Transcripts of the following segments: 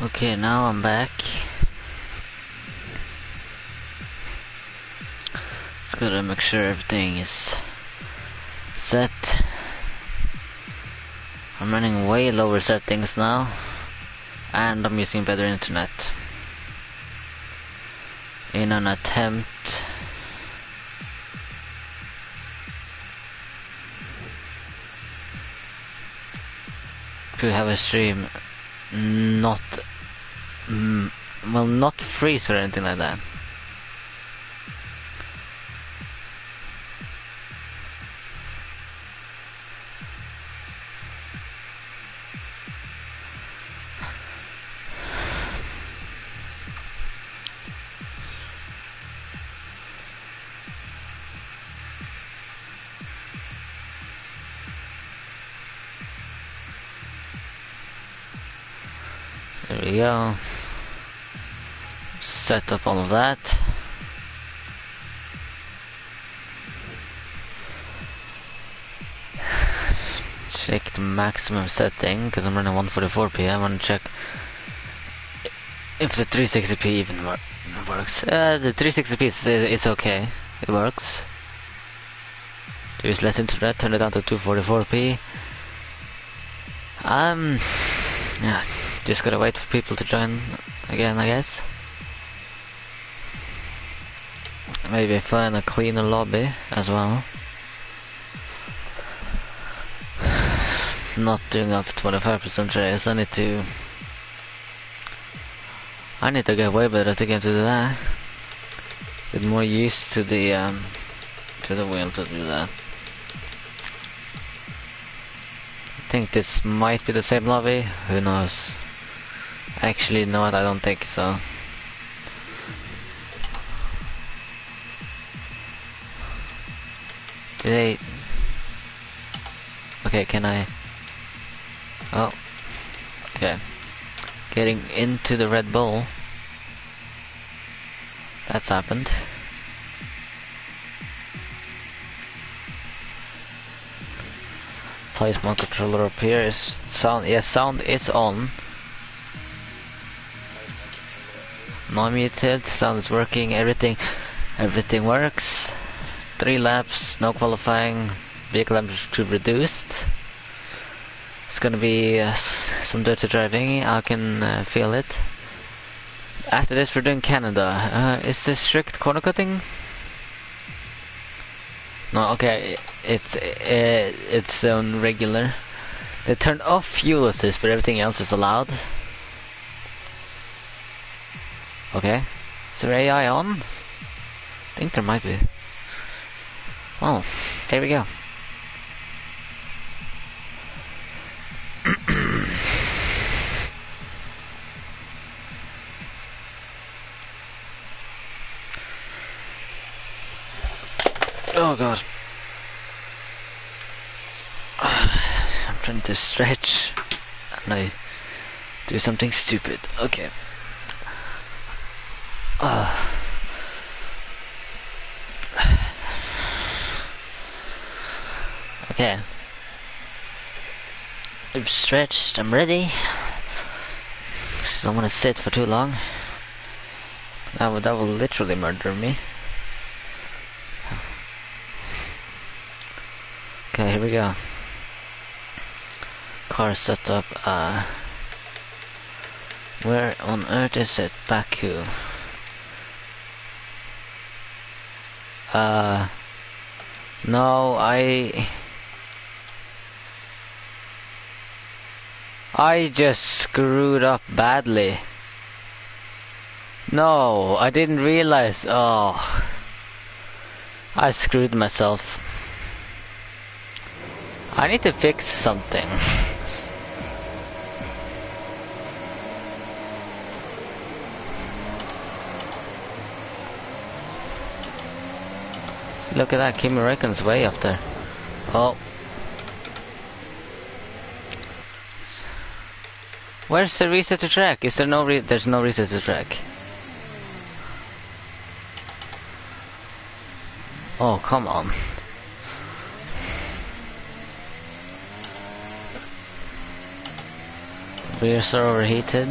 Okay, now I'm back. Just gotta make sure everything is set. I'm running way lower settings now, and I'm using better internet in an attempt to have a stream not well, not freeze or anything like that. There we go. Set up all of that. Check the maximum setting because I'm running 144p. I want to check if the 360p even works. The 360p is okay. It works. Use less internet. Turn it down to 244p. Yeah. Just gotta wait for people to join again, I guess. Maybe find a cleaner lobby as well. Not doing up 25% race. I need to get way better to get to do that. Get more used to the wheel to do that. I think this might be the same lobby. Who knows? Actually, no, I don't think so. Okay, can I? Oh, okay. Getting into the Red Bull. That's happened. Place my controller up here. Is sound? Yes, sound is on. Not muted. Sound is working. Everything works. 3 laps. No qualifying. Vehicle temperature reduced. It's gonna be some dirty driving. I can feel it. After this, we're doing Canada. Is this strict corner cutting? No. Okay. It's on regular. They turned off fuel assist, but everything else is allowed. Okay. Is there AI on? I think there might be. Well, there we go. Oh god. I'm trying to stretch and I do something stupid. Okay. Okay. I've stretched, I'm ready. Just don't want to sit for too long. That will literally murder me. Okay, here we go. Car setup. Where on earth is it? Baku. No, I just screwed up badly. No, I didn't realize. Oh, I screwed myself. I need to fix something. See, look at that, Kimi Räikkönen's way up there. Oh. Where's the reset to track? Is there no there's no reset to track? Oh, come on. Rears are overheated.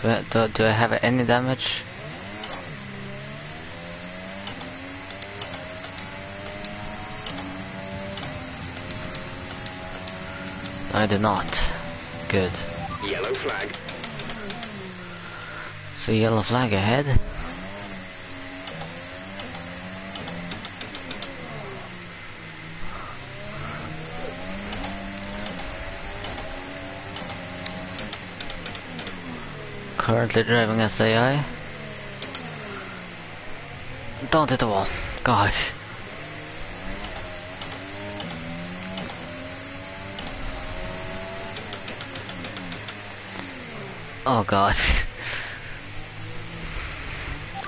Do I have any damage? I do not. Good. Yellow flag. So yellow flag ahead. Currently driving SAI. Don't hit the wall. God. Oh God.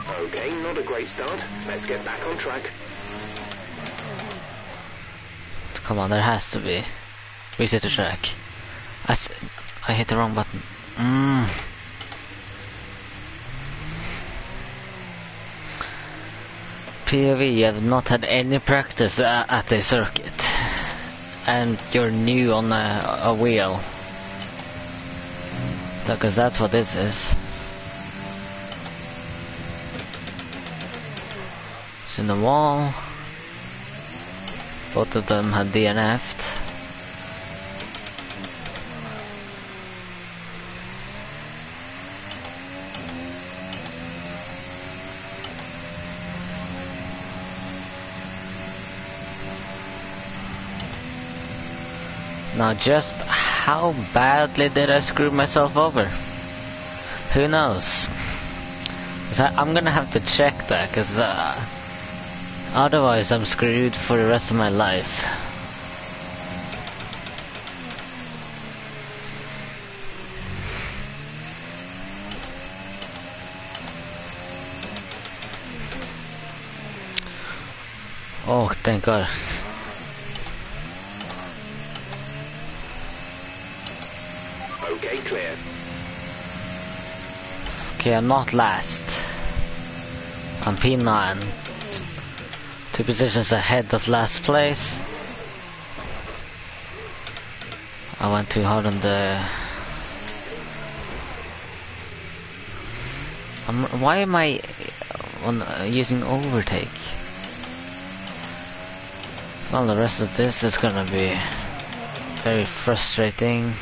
Okay, not a great start. Let's get back on track. Come on, there has to be. Reset the track. I hit the wrong button. POV, you have not had any practice at a circuit. And you're new on a wheel. Because that's what this is. It's in the wall. Both of them had DNF'd. Now just how badly did I screw myself over? Who knows? I'm gonna have to check that, because otherwise I'm screwed for the rest of my life. Oh, thank God. Okay, clear. Okay, I'm not last. I'm P9. 2 positions ahead of last place. I went too hard on the... why am I using overtake? Well, the rest of this is gonna be very frustrating.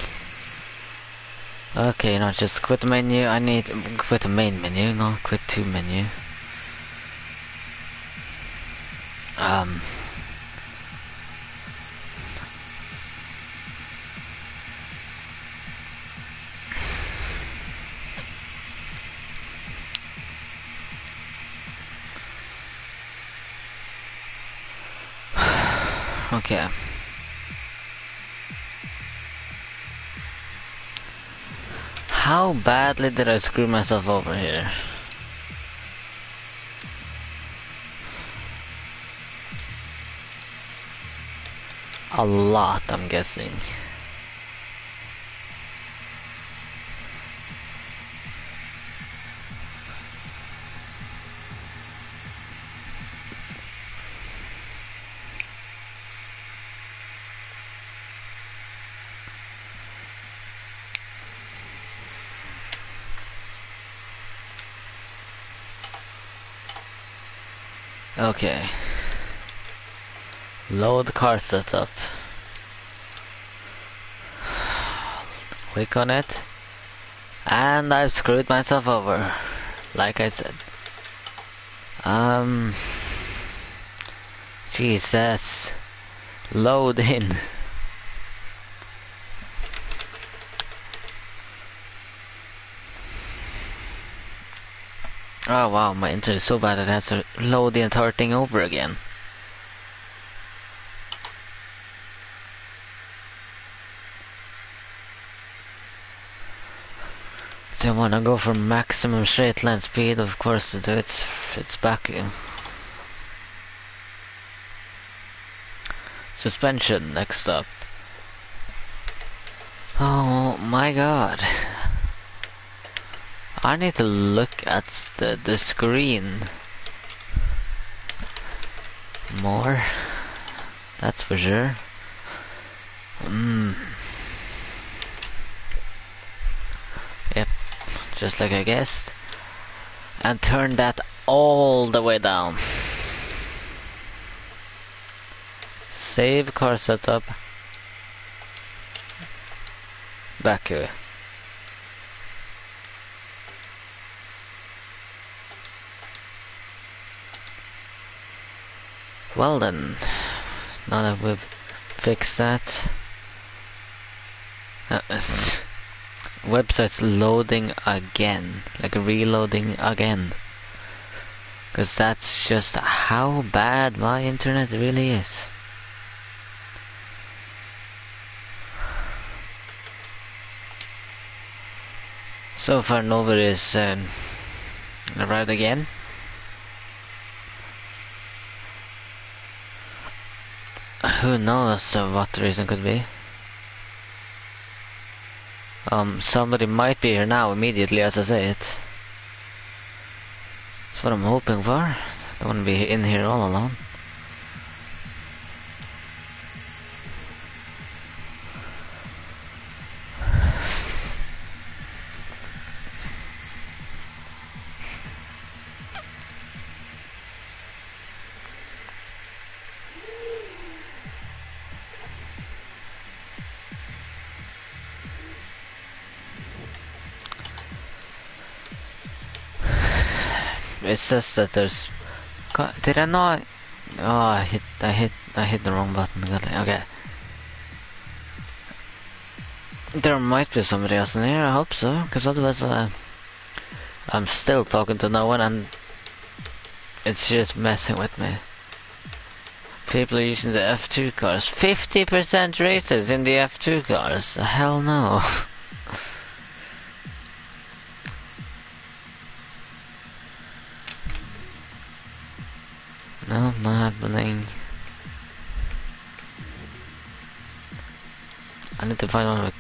Okay, not just quit the menu. I need to quit the main menu, not quit to menu. Okay. How badly did I screw myself over here? A lot, I'm guessing. Okay. Load car setup. Click on it. And I've screwed myself over. Like I said. Jesus. Load in. Oh wow, my internet is so bad it has to load the entire thing over again. If I wanna go for maximum straight line speed, of course to do it's back. Suspension next up. Oh my God. I need to look at the screen more. That's for sure. Yep. just like I guessed, and turn that all the way down. Save car setup. Back away. Well then, now that we've fixed that, website's loading again, like reloading again, because that's just how bad my internet really is. So far nobody's arrived again. Who knows what the reason could be. Somebody might be here now immediately as I say it. That's what I'm hoping for. Don't want to be in here all alone. It says that there's. Did I not? Oh, I hit the wrong button. Okay. There might be somebody else in here. I hope so, because otherwise I'm still talking to no one, and it's just messing with me. People are using the F2 cars. 50% races in the F2 cars. Hell no. No, not happening. I need to find one with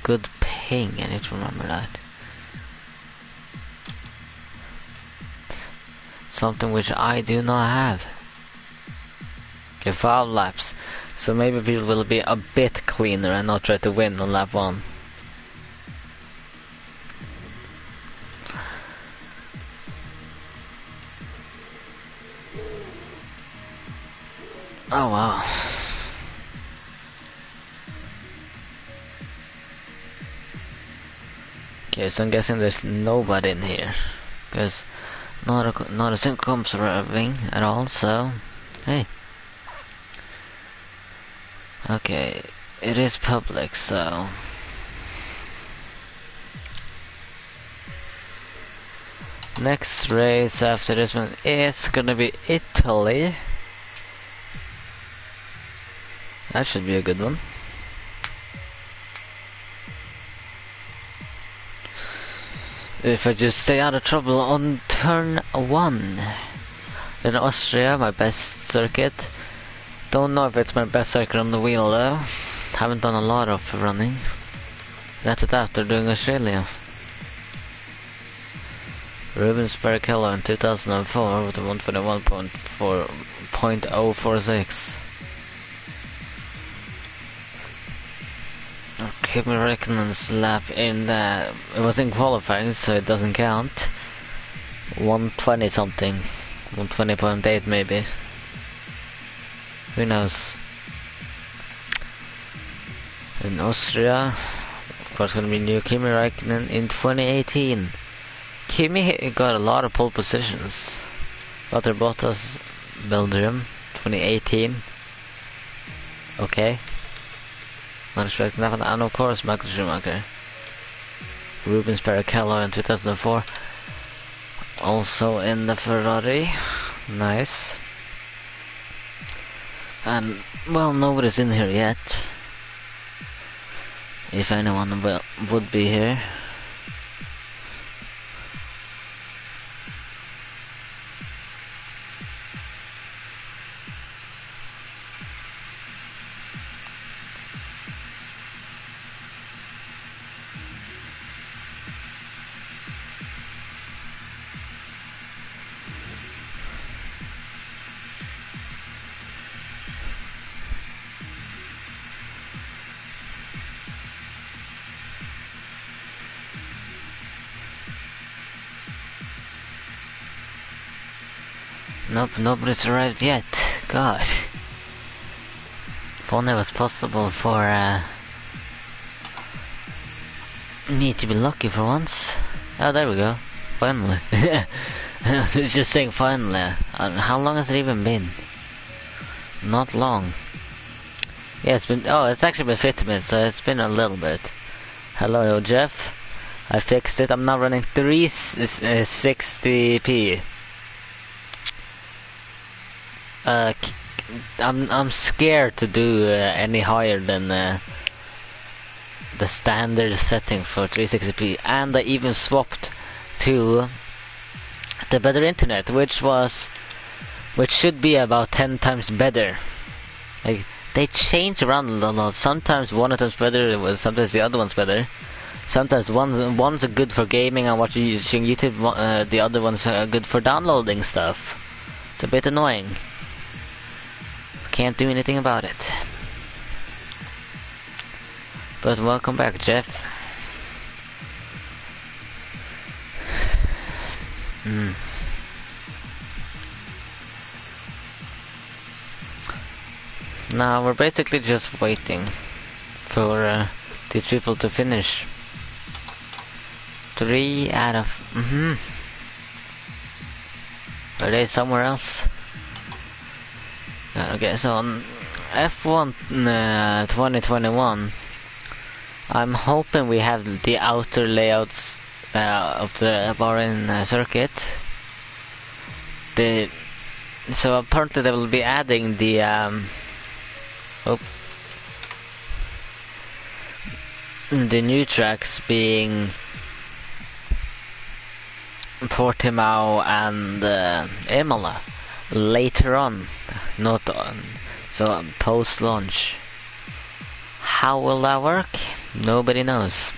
good ping. I need to remember that. Something which I do not have. Okay, 5 laps. So maybe people will be a bit cleaner and not try to win on lap 1. Oh wow. Okay, so I'm guessing there's nobody in here, because not a single comes arriving at all. So hey, okay, it is public, so next race after this one is gonna be Italy. That should be a good one. If I just stay out of trouble on turn 1. Then Austria, my best circuit. Don't know if it's my best circuit on the wheel though. Haven't done a lot of running. That's it after doing Australia. Rubens Barrichello in 2004 with a 121.046. Kimi Räikkönen's lap in it was in qualifying, so it doesn't count. 120 something, 120.8 maybe. Who knows? In Austria, of course, gonna be new Kimi Räikkönen in 2018. Kimi got a lot of pole positions. Valtteri Bottas, Belgium, 2018. Okay. Not expecting that one. And of course Michael Schumacher. Rubens Barrichello in 2004. Also in the Ferrari. Nice. And well, nobody's in here yet. If anyone would be here. Nope, nobody's arrived yet. God. If only it was possible for me to be lucky for once. Oh, there we go. Finally. It's just saying finally. How long has it even been? Not long. Yeah, it's been... Oh, it's actually been 50 minutes, so it's been a little bit. Hello, Jeff. I fixed it. I'm now running 360p. I'm scared to do any higher than the standard setting for 360p, and I even swapped to the better internet, which should be about 10 times better. Like, they change around a lot. Sometimes one of them's better, sometimes the other one's better. Sometimes one's good for gaming and watching YouTube, the other one's good for downloading stuff. It's a bit annoying. Can't do anything about it. But welcome back, Jeff. Now we're basically just waiting for these people to finish. 3 out of... Are they somewhere else? Okay, so on F1 2021, I'm hoping we have the outer layouts of the Bahrain circuit. So apparently they will be adding the the new tracks being Portimao and Imola later on, not on, so post-launch. How will that work? Nobody knows.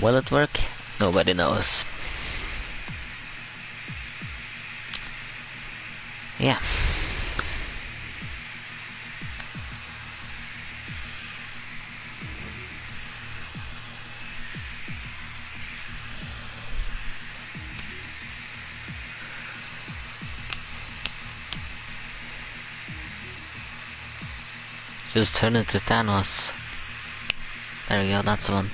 Will it work? Nobody knows. Yeah. Just turn into Thanos. There we go, that's the one.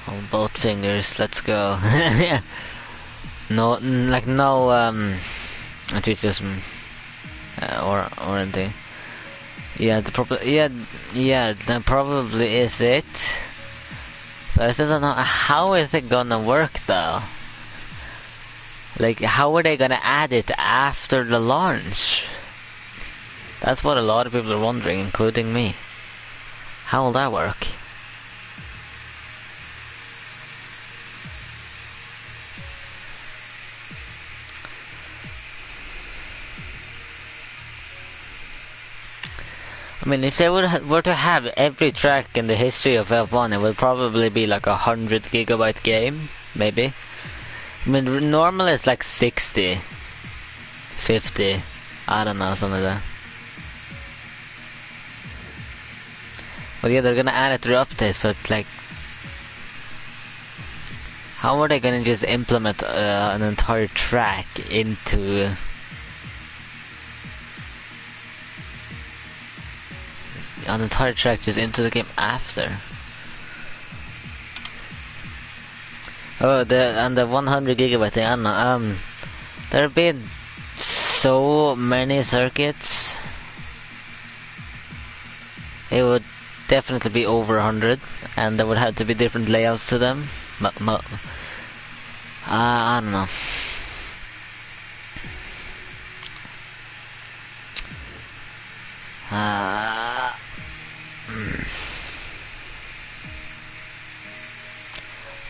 On both fingers, let's go. No, like no autism or anything. Yeah, that probably is it. But I still don't know how is it gonna work though. Like, how are they gonna add it after the launch? That's what a lot of people are wondering, including me. How will that work? I mean, if they were to have every track in the history of F1, it would probably be like 100 gigabyte game, maybe. I mean, normally it's like 60, 50, I don't know, something like that. But yeah, they're gonna add it through updates, but like, how are they gonna just implement an entire track into into the game after? Oh, the 100 gigabyte thing, I don't know. There have been so many circuits. It would definitely be over 100, and there would have to be different layouts to them. I don't know.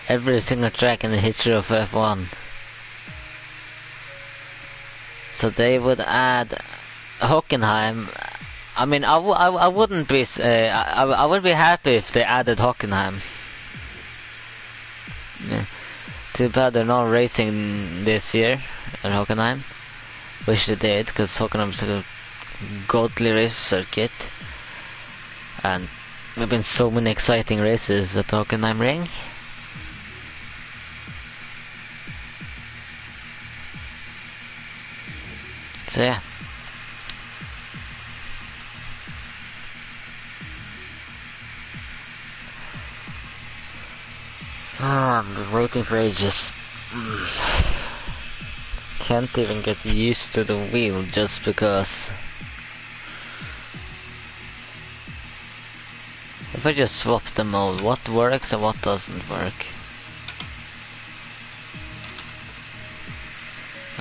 Every single track in the history of F1. So they would add Hockenheim. I mean, I wouldn't be. I would be happy if they added Hockenheim. Yeah. Too bad they're not racing this year at Hockenheim. Wish they did, because Hockenheim's a godly race circuit, and there've been so many exciting races at the Hockenheim ring. So yeah. I've been waiting for ages. Can't even get used to the wheel just because. If I just swap the mode, what works and what doesn't work?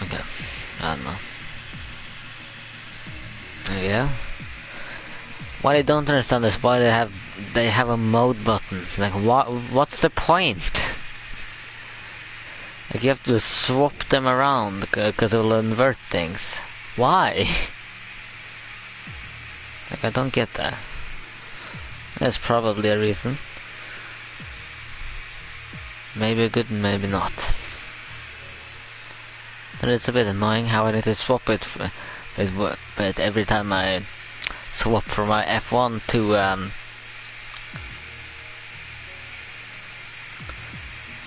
Okay, I don't know. Yeah. What I don't understand is why they have a mode button. Like what's the point? Like you have to swap them around because it will invert things. Why? Like I don't get that. There's probably a reason. Maybe good, maybe not. But it's a bit annoying how I need to swap it. But every time I swap from my F1 to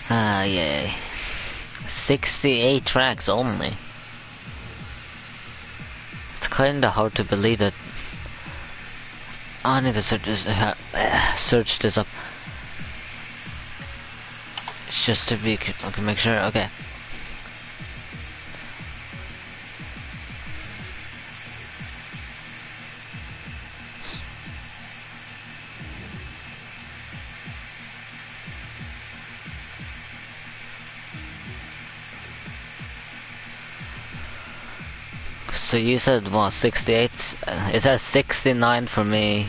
yeah, 68 tracks only. It's kinda hard to believe that. I need to search this up just to be okay. Make sure. Okay. So you said what, 68? It says 69 for me.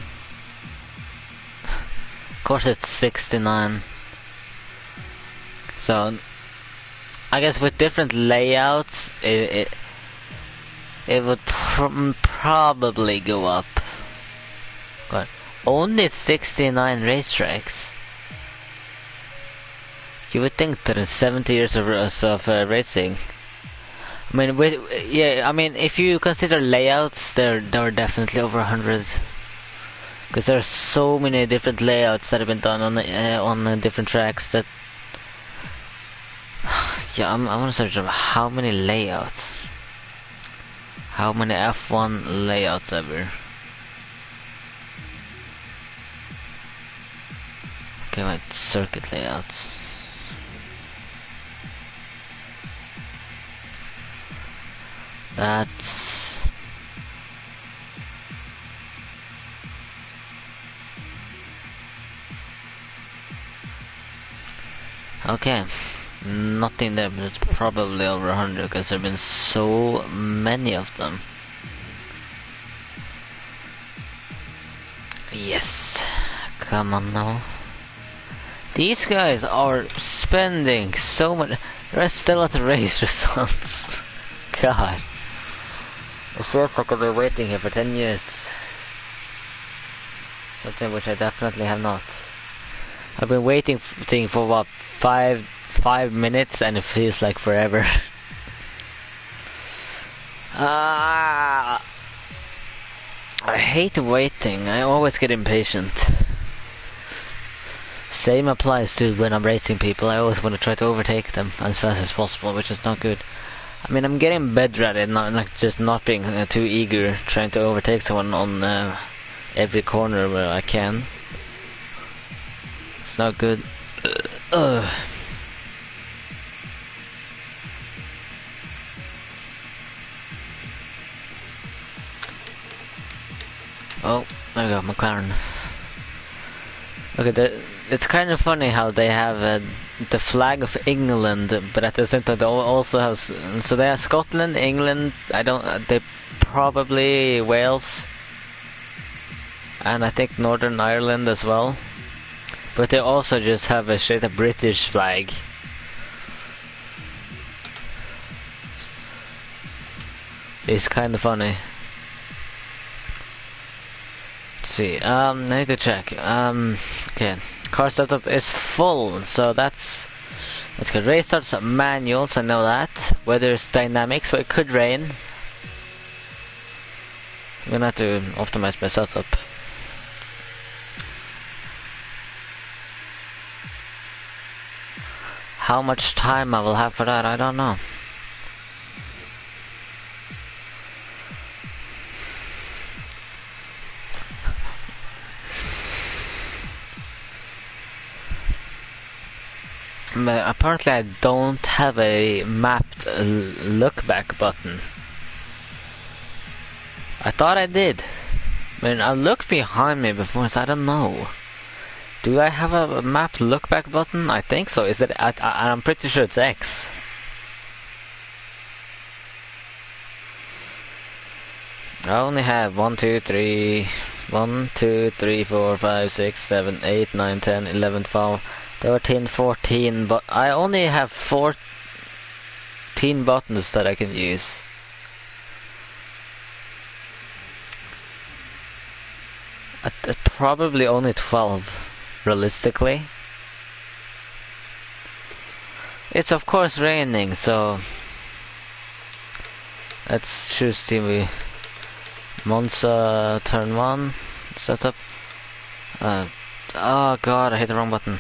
Of course it's 69. So I guess with different layouts it would probably go up. God, only 69 racetracks. You would think that in 70 years of racing. I mean, if you consider layouts, they're definitely over 100. Because there are so many different layouts that have been done on different tracks that. Yeah, I want to search up how many layouts. How many F1 layouts ever? Okay, wait, circuit layouts. That's okay. Nothing there, but it's probably over 100 because there have been so many of them. Yes, come on now. These guys are spending so much. They're still at the race results. God. It feels like I've been waiting here for 10 years. Something which I definitely have not. I've been waiting for what, 5 minutes, and it feels like forever. I hate waiting. I always get impatient. Same applies to when I'm racing people. I always want to try to overtake them as fast as possible, which is not good. I mean, I'm getting better at it, not being too eager, trying to overtake someone on every corner where I can. It's not good. Oh, there we go, McLaren. Okay, it's kind of funny how they have the flag of England, but at the same time they also have. So they have Scotland, England. They probably Wales, and I think Northern Ireland as well. But they also just have a straight up British flag. It's kind of funny. Let's see. I need to check. Okay. Car setup is full, so that's good. Race starts manuals, I know that. Weather is dynamic, so it could rain. I'm gonna have to optimize my setup. How much time I will have for that, I don't know. But apparently I don't have a mapped look back button. I thought I did. I mean, I looked behind me before, so I don't know. Do I have a mapped look back button? I think so. Is it? I'm pretty sure it's X. I only have 1, 2, 3, 4, 5, 6, 7, 8, 9, 10, 11, 12, 13, 14, but I only have 14 buttons that I can use. Probably only 12, realistically. It's of course raining, so let's choose TV. Monza turn 1 setup. Oh god, I hit the wrong button.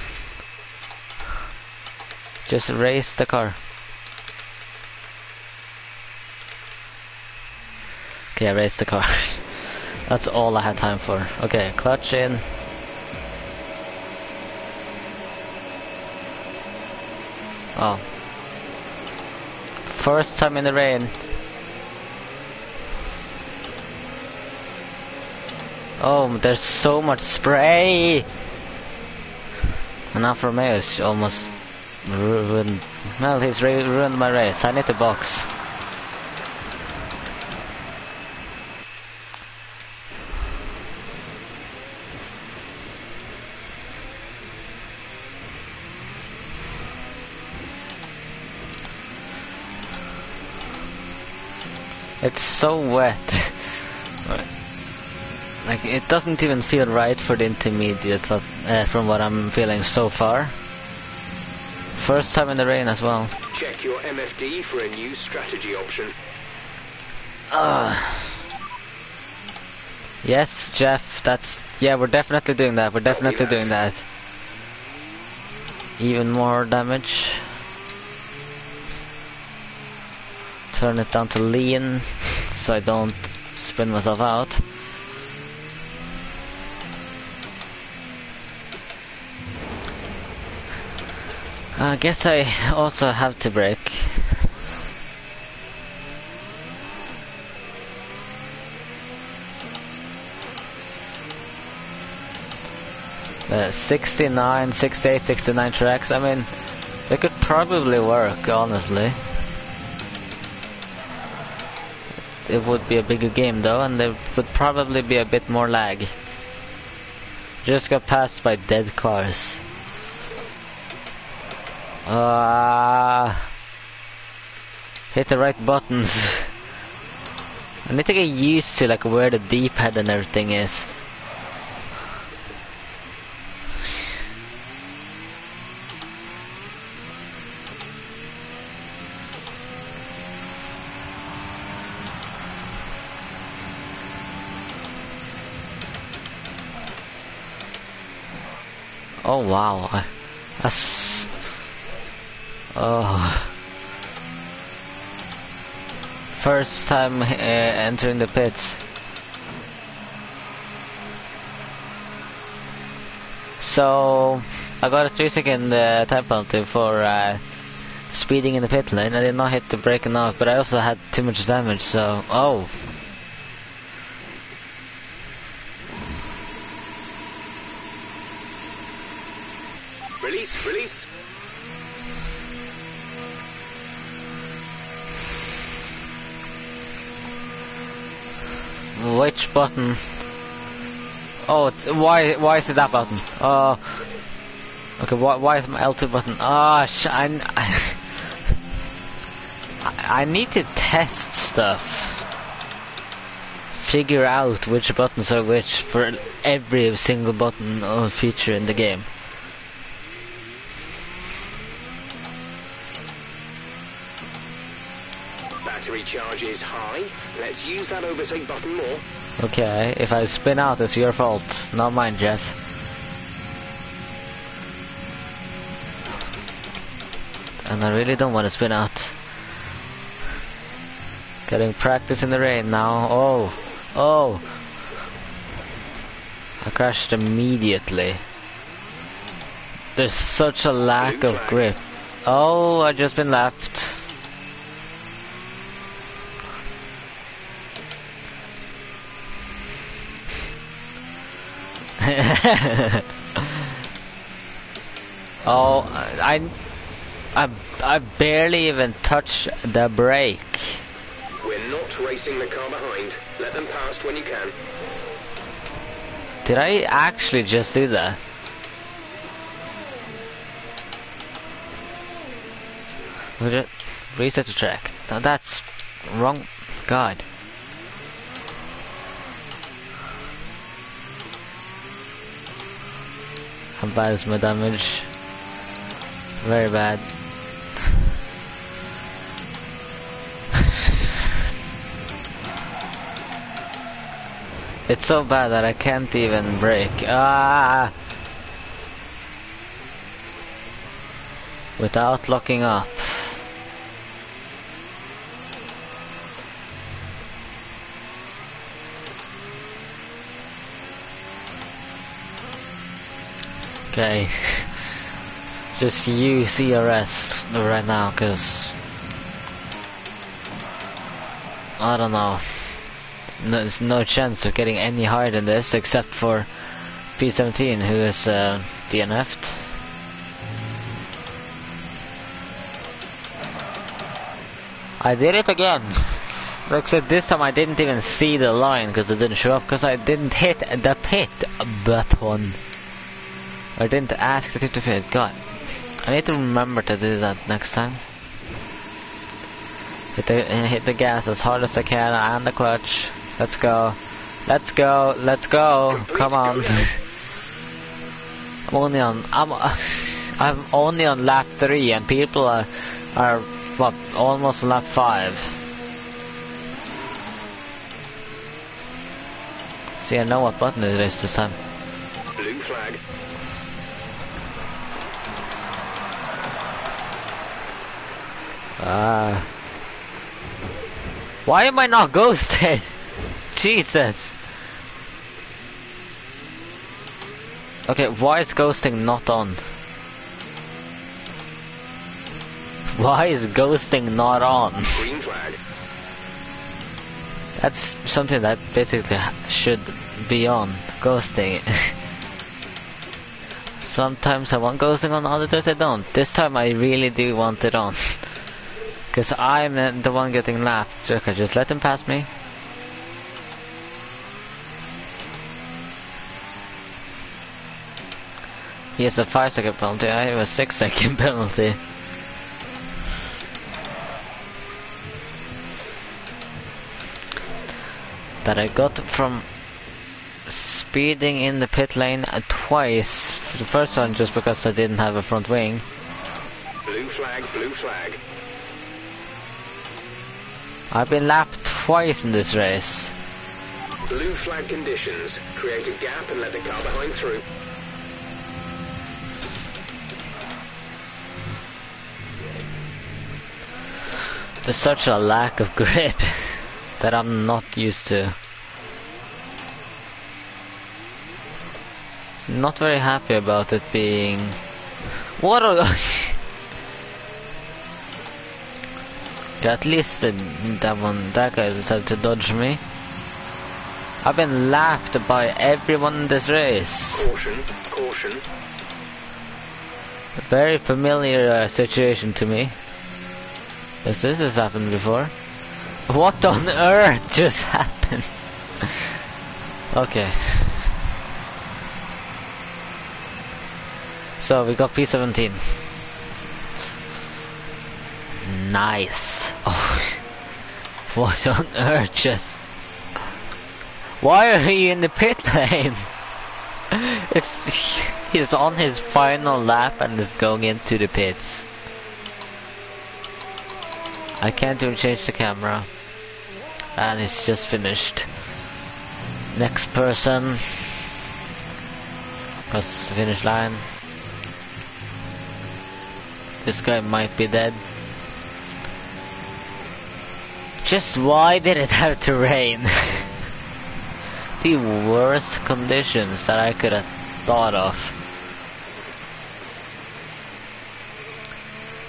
Just race the car. Okay, I raced the car. That's all I had time for. Okay, clutch in. Oh. First time in the rain. Oh, there's so much spray! And now for me it's almost ruined. Well, he's ruined my race. I need to box. It's so wet. Like, it doesn't even feel right for the intermediate from what I'm feeling so far. First time in the rain as well. Check your MFD for a new strategy option. Yes, Jeff, yeah, we're definitely doing that. We're definitely doing that. Even more damage. Turn it down to lean, so I don't spin myself out. I guess I also have to brake. 69, 68, 69 tracks. I mean, they could probably work, honestly. It would be a bigger game though, and there would probably be a bit more lag. Just got passed by dead cars. Hit the right buttons. I need to get used to like where the D-pad and everything is. Oh wow, that's... Oh. First time entering the pits. So, I got a 3-second time penalty for speeding in the pit lane. I did not hit the brake enough, but I also had too much damage, so... Oh! Release. Which button? Oh, why is it that button? Oh, okay. Why is my L2 button? Ah, I need to test stuff. Figure out which buttons are which for every single button or feature in the game. Battery charge is high. Let's use that overtake button more. Okay, if I spin out, it's your fault, not mine, Jeff. And I really don't want to spin out. Getting practice in the rain now. Oh! I crashed immediately. There's such a lack Blue of flag. grip. Oh, I just been left. Oh, I barely even touched the brake. We're not racing the car behind. Let them past when you can. Did I actually just do that? Would it reset the track? No, that's wrong. God. How bad is my damage? Very bad. It's so bad that I can't even brake. Ah! Without locking up. Okay. Just use CRS right now, cause I don't know. There's no chance of getting any higher than this except for P17, who is DNF'd. I did it again. Except this time I didn't even see the line because it didn't show up because I didn't hit the pit button. I didn't ask it to fit. God, I need to remember to do that next time. Hit the gas as hard as I can and the clutch. Let's go. Let's go. Let's go. Come on. I'm only on lap 3 and people are what, almost lap 5. See, I know what button it is this time. Blue flag. Why am I not ghosted? Jesus. Okay, why is ghosting not on? Why is ghosting not on? Green flag. That's something that basically should be on. Ghosting. Sometimes I want ghosting on, other times I don't. This time I really do want it on. Because I'm the one getting lapped. Okay, just let him pass me. He has a 5-second penalty, I have a 6-second penalty. That I got from speeding in the pit lane twice. The first one just because I didn't have a front wing. Blue flag, blue flag. I've been lapped twice in this race. Blue flag conditions. Create a gap and let the car behind through. There's such a lack of grip that I'm not used to. Not very happy about it being... What a... At least that guy decided to dodge me. I've been laughed by everyone in this race. Caution, caution. A very familiar situation to me. Yes, this has happened before. What on earth just happened? Okay. So we got P17. Nice. Oh, what on earth just... Why are you in the pit lane? He's on his final lap and is going into the pits. I can't even change the camera. And it's just finished. Next person. Across the finish line. This guy might be dead. Just why did it have to rain? The worst conditions that I could have thought of.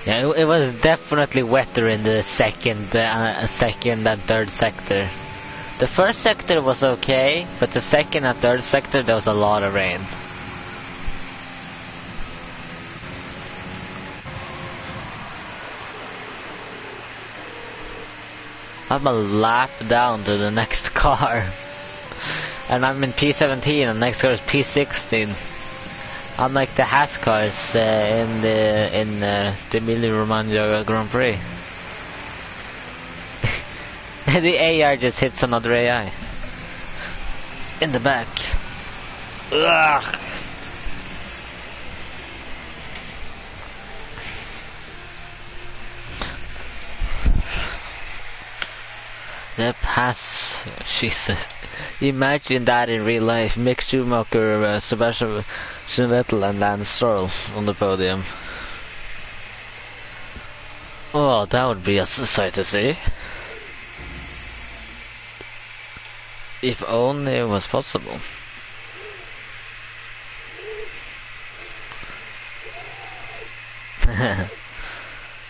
Yeah, it was definitely wetter in the second and third sector. The first sector was okay, but the second and third sector there was a lot of rain. I'm a lap down to the next car. And I'm in P17 and the next car is P16. I'm like the Haas cars in the Emilia-Romagna Grand Prix. The AR just hits another AI. In the back. Ugh. The pass, Jesus. Imagine that in real life. Mick Schumacher, Sebastian Vettel and Lance Stroll on the podium. Oh, that would be a sight to see. If only it was possible.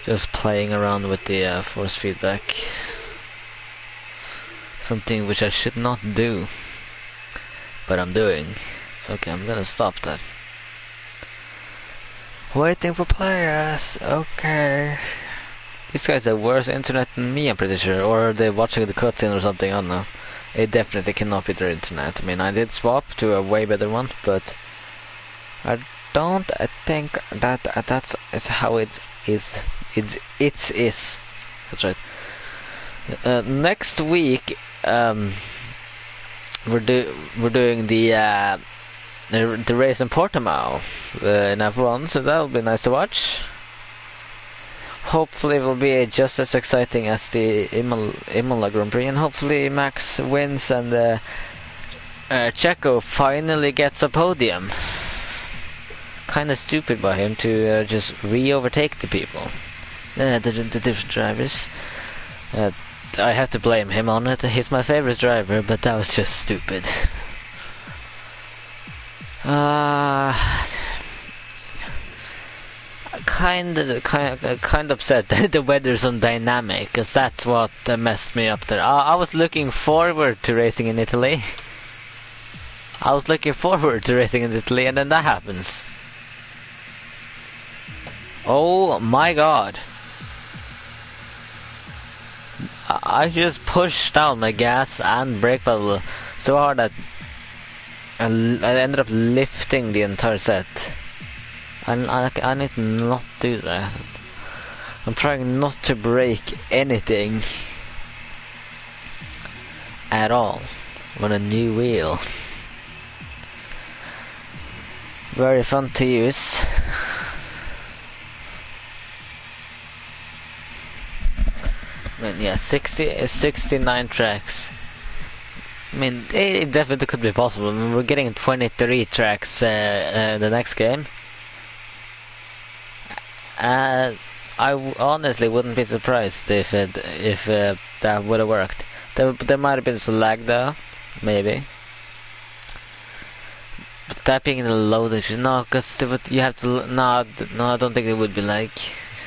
Just playing around with the force feedback. Something which I should not do, but I'm doing. Okay, I'm gonna stop that. Waiting for players. Okay. These guys have worse internet than me, I'm pretty sure. Or they're watching the cutscene or something, I don't know. It definitely cannot be their internet. I mean, I did swap to a way better one, but I think that's how it is. It is. That's right. Next week, we're doing the race in Portimao in F1, so that'll be nice to watch. Hopefully, it will be just as exciting as the Imola Grand Prix, and hopefully Max wins and Checo finally gets a podium. Kind of stupid by him to just re-overtake the people, the different drivers. I have to blame him on it. He's my favorite driver, but that was just stupid. Kind of upset that the weather's undynamic, because that's what messed me up there. I was looking forward to racing in Italy. And then that happens. Oh my god. I just pushed down my gas and brake pedal so hard that I ended up lifting the entire set. And I need to not do that. I'm trying not to break anything at all on a new wheel. Very fun to use. I mean, yeah, 69 tracks. I mean, it definitely could be possible. I mean, we're getting 23 tracks the next game. I honestly wouldn't be surprised if that would have worked. There might have been some lag though, maybe. But that being the loaded, no, because you have to. No, I don't think it would be like.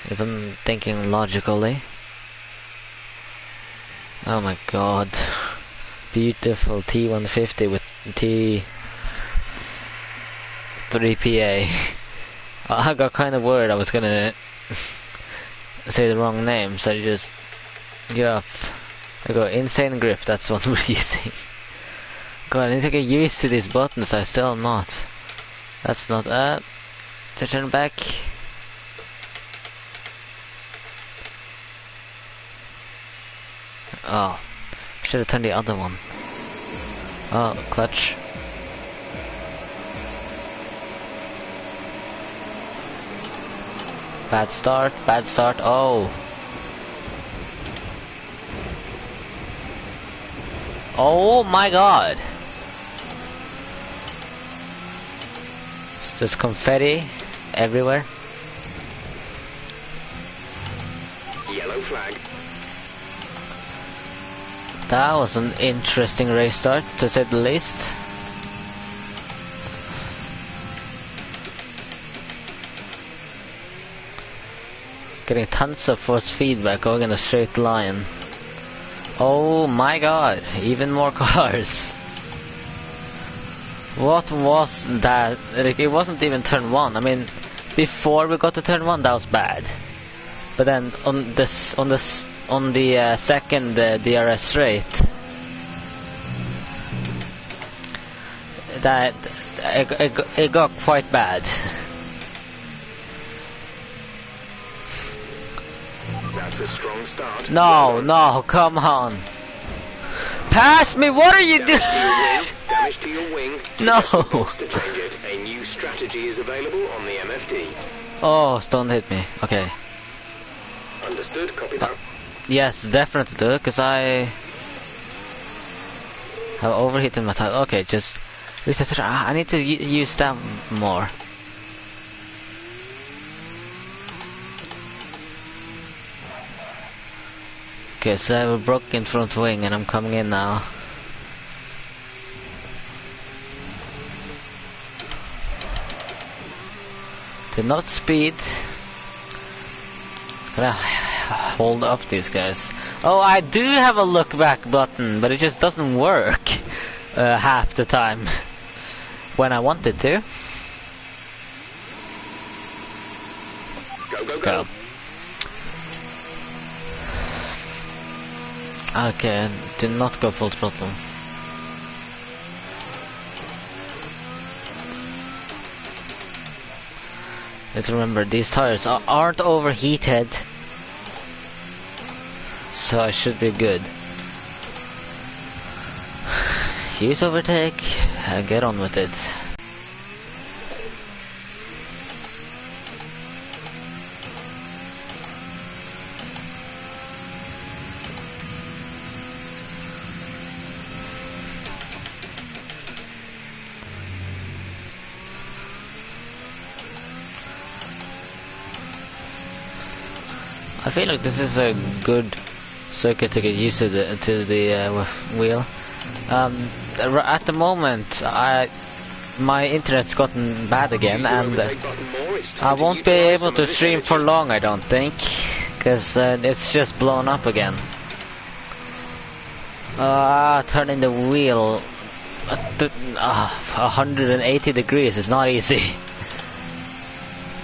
If I'm thinking logically. Oh my god. Beautiful T150 with T3PA. I got kind of worried I was gonna say the wrong name, so I just I got insane grip, that's what we're using. God, I need to get used to these buttons, I still am not. That's not to turn back. Oh, should have turned the other one. Oh, clutch. Bad start, oh. Oh my god. It's just confetti everywhere. Yellow flag. That was an interesting race start, to say the least. Getting tons of force feedback going in a straight line. Oh my god, even more cars. What was that? Like, it wasn't even turn 1. I mean, before we got to turn 1 that was bad. But then on the second DRS straight, that it got quite bad. That's a strong start. No, come on. Pass me, what are you doing? Damage to your wing. No. To change it, a new strategy is available on the MFD. Oh, don't hit me. Okay. Understood, copy that. Yes, definitely do, because I have overheated my tire. Okay, just reset. I need to use that more. Okay, so I have a broken front wing and I'm coming in now. Did not speed. Can I hold up these guys? Oh, I do have a look back button, but it just doesn't work half the time when I want it to. Go. Okay, do not go full throttle. Let's remember, these tires aren't overheated, so I should be good. Use overtake and get on with it. I feel like this is a good circuit to get used to the wheel. At the moment, my internet's gotten bad again, and I won't be able to stream for long, I don't think, because it's just blown up again. Turning the wheel 180 degrees is not easy.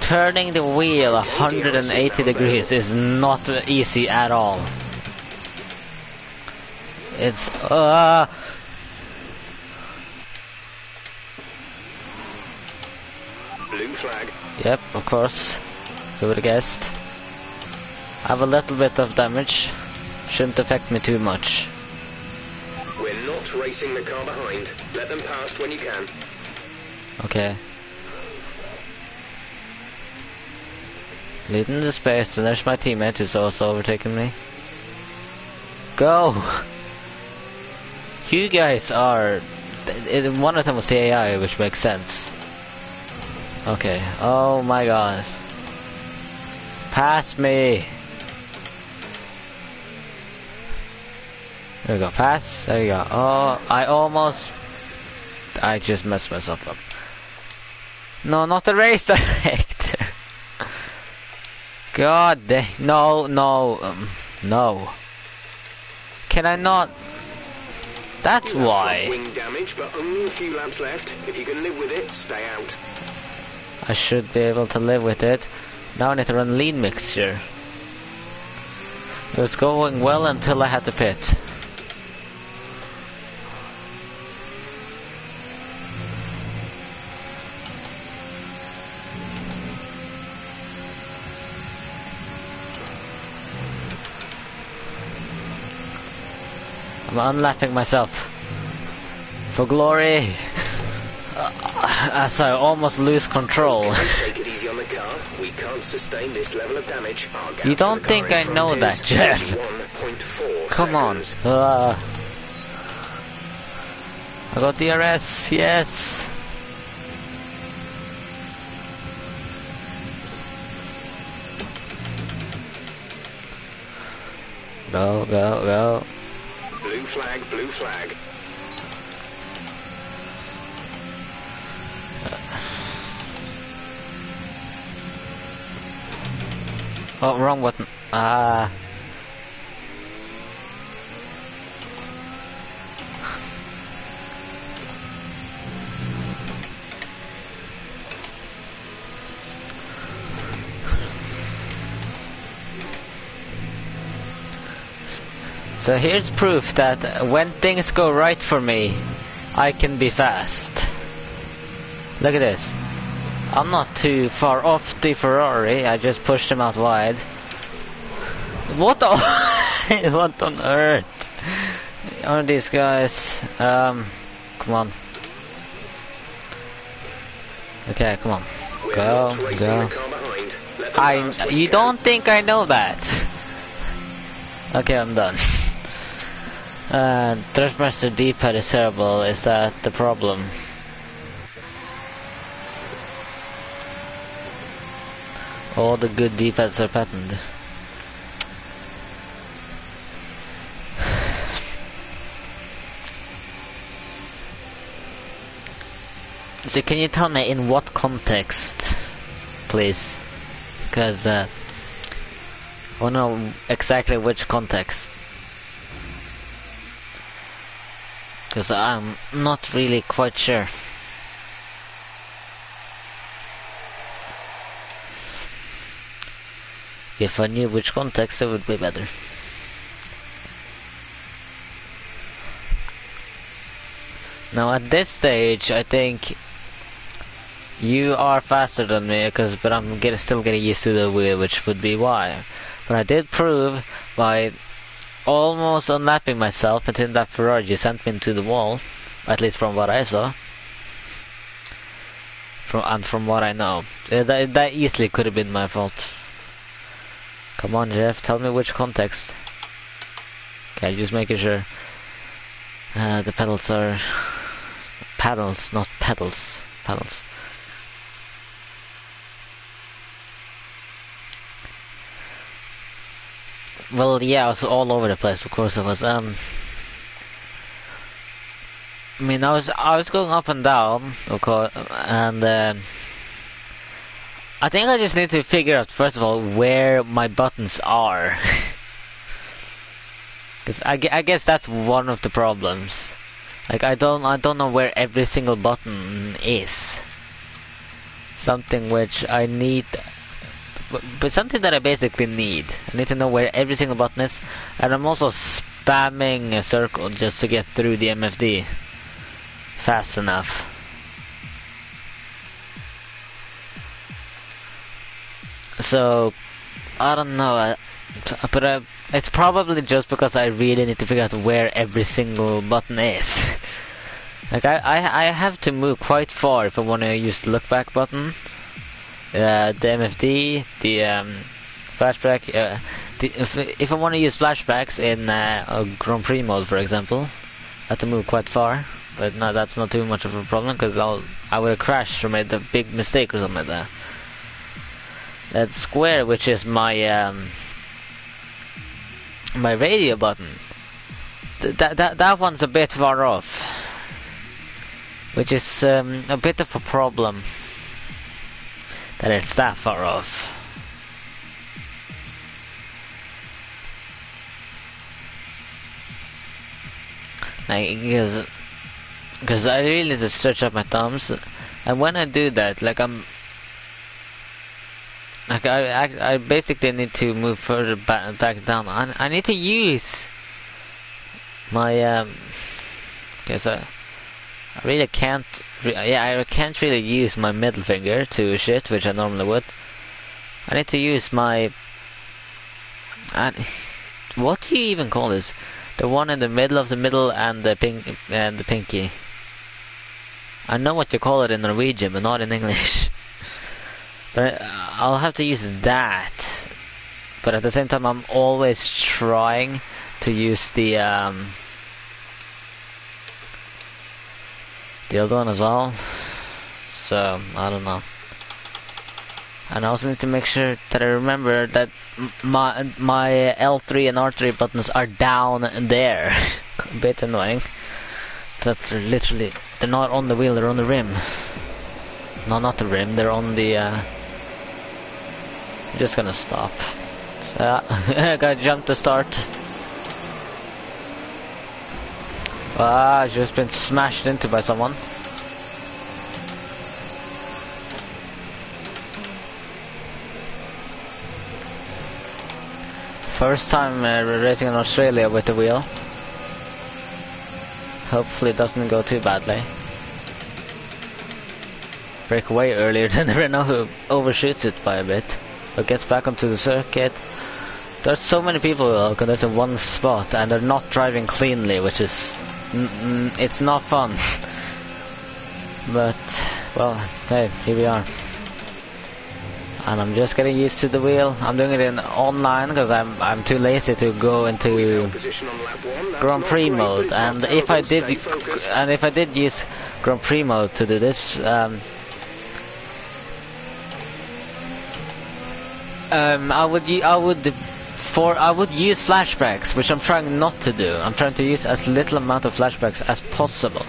Turning the wheel 180 degrees is not easy at all. It's Blue flag. Yep, of course. Who would have guessed? I have a little bit of damage. Shouldn't affect me too much. We're not racing the car behind. Let them past when you can. Okay. Leading the space, and there's my teammate who's also overtaking me. Go! You guys are... One of them was the AI, which makes sense. Okay, oh my god. Pass me! There we go, pass, there you go. Oh, I just messed myself up. No, not the race director! God dang, no. Can I not? That's why. Wing damage, but only a few laps left. If you can live with it, stay out. I should be able to live with it. Now I need to run lean mixture. It was going well until I had to pit. I'm unlapping myself for glory as I almost lose control. Take it easy on the car. We can't sustain this level of damage. You don't think I know that, Jeff? Come on. I got DRS, yes. Go. Blue flag. Oh, wrong button. Ah. So here's proof that when things go right for me, I can be fast. Look at this. I'm not too far off the Ferrari, I just pushed him out wide. What the what on earth are these guys? Come on. Okay, come on. Go, go. You don't think I know that? Okay, I'm done. Thrustmaster D-pad is terrible, is that the problem? All the good D-pads are patented. So can you tell me in what context, please? Because I don't know exactly which context. Because I'm not really quite sure. If I knew which context, it would be better. Now at this stage, I think you are faster than me, but I'm still getting used to the wheel, which would be why. But I did prove by almost unlapping myself until that Ferrari just sent me into the wall, at least from what I saw. From what I know. That easily could have been my fault. Come on, Jeff, tell me which context. Okay, just making sure the pedals are paddles, not pedals. Paddles. Well, yeah, I was all over the place. Of course, I was. I mean, I was going up and down, of course, and I think I just need to figure out first of all where my buttons are, because I guess that's one of the problems. Like I don't know where every single button is. Something which I need. But something that I basically need. I need to know where every single button is, and I'm also spamming a circle just to get through the MFD fast enough. So I don't know, but it's probably just because I really need to figure out where every single button is. Like I have to move quite far if I want to use the look back button. The MFD, the flashback. If I want to use flashbacks in a Grand Prix mode, for example, I have to move quite far. But no, that's not too much of a problem because I would have crashed or made a big mistake or something like that. That square, which is my my radio button, that one's a bit far off, which is a bit of a problem. That it's that far off. Because I really need to stretch out my thumbs, and when I do that, like I basically need to move further back down. I need to use my because I really can't. I can't really use my middle finger to shift, which I normally would. I need to use my. What do you even call this? The one in the middle of the middle and the pinky. I know what you call it in Norwegian, but not in English. But I'll have to use that. But at the same time, I'm always trying to use the other one as well. So I don't know. And I also need to make sure that I remember that my L3 and R3 buttons are down there. A bit annoying. That's literally, they're not on the wheel, they're on the rim. No, not the rim, they're on the I'm just gonna stop. I got jumped to start. Ah, just been smashed into by someone. First time racing in Australia with the wheel. Hopefully it doesn't go too badly. Break away earlier than Renault, who overshoots it by a bit, but gets back onto the circuit. There's so many people that's in one spot and they're not driving cleanly, which is it's not fun. But well, hey, here we are. And I'm just getting used to the wheel. I'm doing it in online because I'm too lazy to go into Grand Prix mode. And if I did use Grand Prix mode to do this, I would use flashbacks, which I'm trying not to do. I'm trying to use as little amount of flashbacks as possible,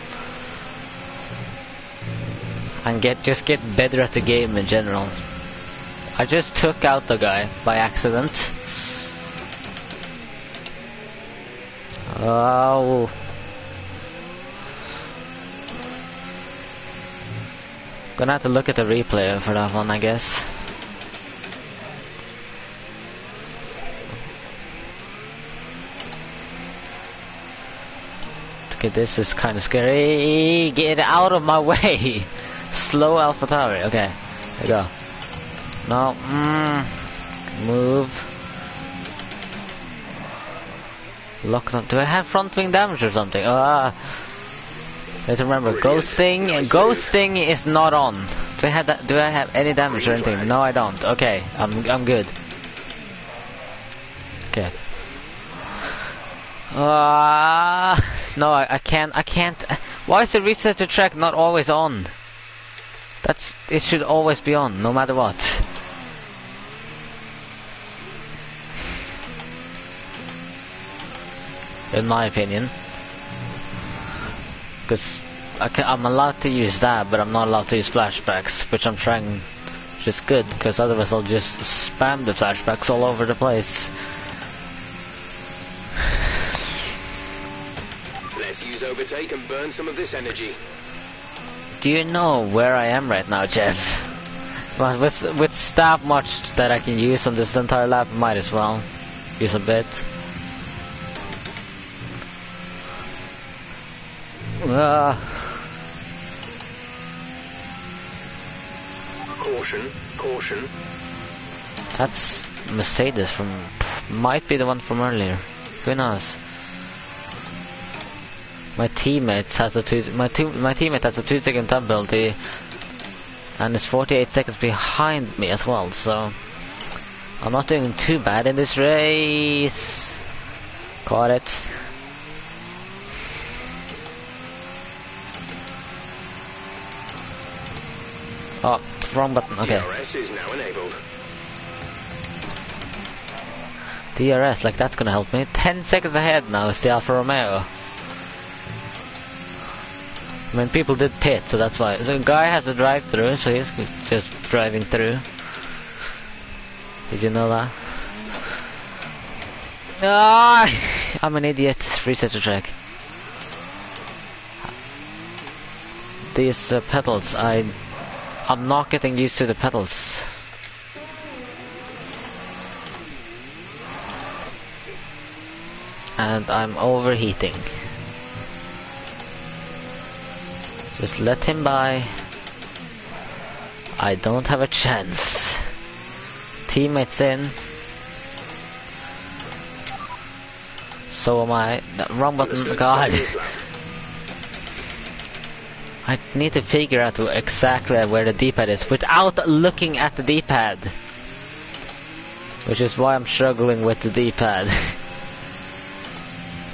and just get better at the game in general. I just took out the guy by accident. Oh. Gonna have to look at the replay for that one, I guess. Okay, this is kind of scary. Get out of my way! Slow AlphaTauri. Okay, there we go. No, move. Lock on. Do I have front wing damage or something? Let's remember, ghosting is not on. Do I have any damage or anything? No, I don't. Okay, I'm good. Okay. No, I can't. Why is the reset to track not always on? It should always be on, no matter what. In my opinion, because I'm allowed to use that, but I'm not allowed to use flashbacks, which I'm trying, which is good, because otherwise I'll just spam the flashbacks all over the place. Let's use overtake and burn some of this energy. Do you know where I am right now, Jeff? Well, with staff much that I can use on this entire lap, might as well use a bit. Caution, caution. That's Mercedes might be the one from earlier. Who knows? My teammate has a 2-second time penalty and is 48 seconds behind me as well, so I'm not doing too bad in this race. Caught it. Oh, wrong button. Okay. DRS is now enabled. DRS, like that's gonna help me. 10 seconds ahead now is the Alfa Romeo. I mean, people did pit, so that's why. So the guy has a drive-through, so he's just driving through. Did you know that? Ah, I'm an idiot. Reset to track. These pedals, I'm not getting used to the pedals. And I'm overheating. Just let him by. I don't have a chance. Teammates in. So am I. Wrong button. God. I need to figure out exactly where the D-pad is without looking at the D-pad. Which is why I'm struggling with the D-pad.